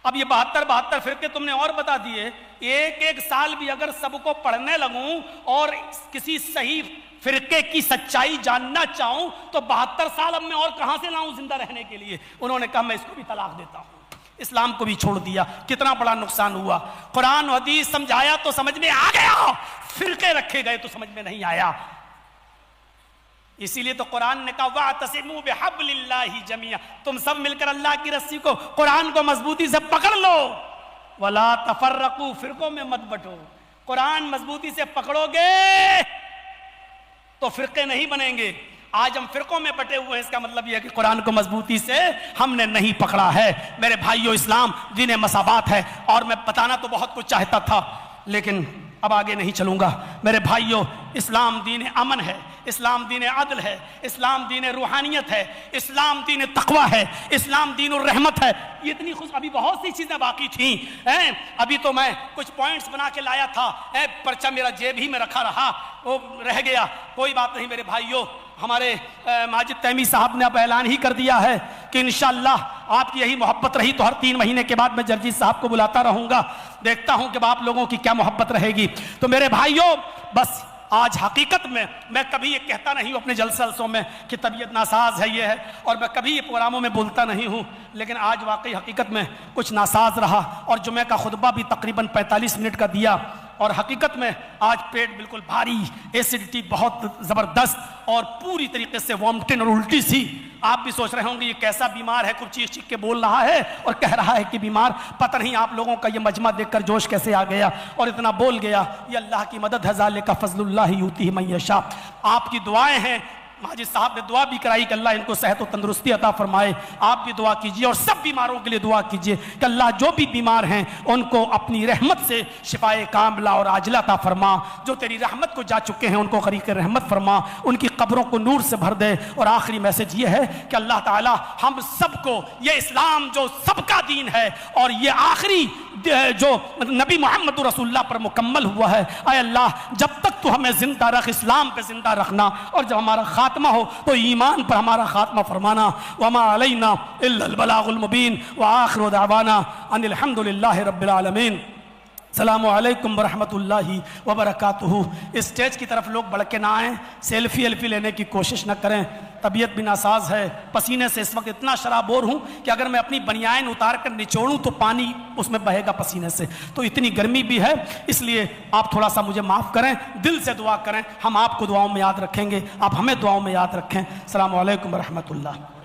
اب یہ 72 فرقے تم نے اور بتا دیے۔ ایک سال بھی اگر سب کو پڑھنے لگوں اور کسی صحیح فرقے کی سچائی جاننا چاہوں تو 72 سال اب میں اور کہاں سے لاؤں زندہ رہنے کے لیے؟ انہوں نے کہا میں اس کو بھی طلاق دیتا ہوں، اسلام کو بھی چھوڑ دیا۔ کتنا بڑا نقصان ہوا۔ قرآن و حدیث سمجھایا تو سمجھ میں آ گیا، فرقے رکھے گئے تو سمجھ میں نہیں آیا۔ اسی لیے تو قرآن نے کہا وَاعْتَصِمُوا بِحَبْلِ اللَّهِ جَمِيعًا، تم سب مل کر اللہ کی رسی کو، قرآن کو مضبوطی سے پکڑ لو، وَلَا تَفَرَّقُوا، فرقوں میں مت بٹو۔ قرآن مضبوطی سے پکڑو گے تو فرقے نہیں بنیں گے۔ آج ہم فرقوں میں بٹے ہوئے ہیں، اس کا مطلب یہ ہے کہ قرآن کو مضبوطی سے ہم نے نہیں پکڑا ہے۔ میرے بھائیو، اسلام دین مساوات ہے، اور میں بتانا تو بہت کچھ چاہتا تھا لیکن اب آگے نہیں چلوں گا۔ میرے بھائیو، اسلام دین امن ہے، اسلام دین عدل ہے، اسلام دین روحانیت ہے، اسلام دین تقوی ہے، اسلام دین الرحمت ہے۔ یہ اتنی ابھی بہت سی چیزیں باقی تھیں، ابھی تو میں کچھ پوائنٹس بنا کے لایا تھا، پرچہ میرا جیب ہی میں رکھا رہا، وہ رہ گیا، کوئی بات نہیں۔ میرے بھائیو، ہمارے ماجد تیمی صاحب نے اب اعلان ہی کر دیا ہے کہ انشاءاللہ آپ کی یہی محبت رہی تو ہر 3 مہینے کے بعد میں جرجیت صاحب کو بلاتا رہوں گا، دیکھتا ہوں کہ آپ لوگوں کی کیا محبت رہے گی۔ تو میرے بھائیو، بس آج حقیقت میں کبھی یہ کہتا نہیں ہوں اپنے جلسوں میں کہ طبیعت ناساز ہے، یہ ہے، اور میں کبھی یہ پروگراموں میں بولتا نہیں ہوں، لیکن آج واقعی حقیقت میں کچھ ناساز رہا، اور جمعہ کا خطبہ بھی تقریباً 45 منٹ کا دیا، اور حقیقت میں آج پیٹ بالکل بھاری، ایسیڈیٹی بہت زبردست، اور پوری طریقے سے وامٹن اور الٹی سی۔ آپ بھی سوچ رہے ہوں گے یہ کیسا بیمار ہے، کچھ چیخ چیخ کے بول رہا ہے اور کہہ رہا ہے کہ بیمار، پتہ نہیں آپ لوگوں کا یہ مجمع دیکھ کر جوش کیسے آ گیا اور اتنا بول گیا۔ یہ اللہ کی مدد ہے، ذالک فضل اللہ یؤتیہ من یشاء۔ آپ کی دعائیں ہیں، ماجد صاحب نے دعا بھی کرائی کہ اللہ ان کو صحت و تندرستی عطا فرمائے، آپ بھی دعا کیجئے اور سب بیماروں کے لیے دعا کیجئے کہ اللہ جو بھی بیمار ہیں ان کو اپنی رحمت سے شفائے کاملہ اور عاجلہ عطا فرما، جو تیری رحمت کو جا چکے ہیں ان کو غریق رحمت فرما، ان کی قبروں کو نور سے بھر دے۔ اور آخری میسج یہ ہے کہ اللہ تعالی ہم سب کو یہ اسلام جو سب کا دین ہے اور یہ آخری جو نبی محمد رسول اللہ پر مکمل ہوا ہے، اے اللہ جب تک تو ہمیں زندہ رکھ، اسلام پہ زندہ رکھنا، اور جب ہمارا خاتمہ ہو تو ایمان پر ہمارا خاتمہ فرمانا۔ وما علینا الا البلاغ المبین، وآخر دعوانا ان الحمد للہ رب العالمین۔ السلام علیکم ورحمۃ اللہ وبرکاتہ۔ اسٹیج کی طرف لوگ بڑھ کے نہ آئیں، سیلفی لینے کی کوشش نہ کریں، طبیعت بھی ناساز ہے، پسینے سے اس وقت اتنا شرابور ہوں کہ اگر میں اپنی بنیان اتار کر نچوڑوں تو پانی اس میں بہے گا پسینے سے، تو اتنی گرمی بھی ہے، اس لیے آپ تھوڑا سا مجھے معاف کریں، دل سے دعا کریں، ہم آپ کو دعاؤں میں یاد رکھیں گے، آپ ہمیں دعاؤں میں یاد رکھیں۔ السلام علیکم ورحمۃ اللہ۔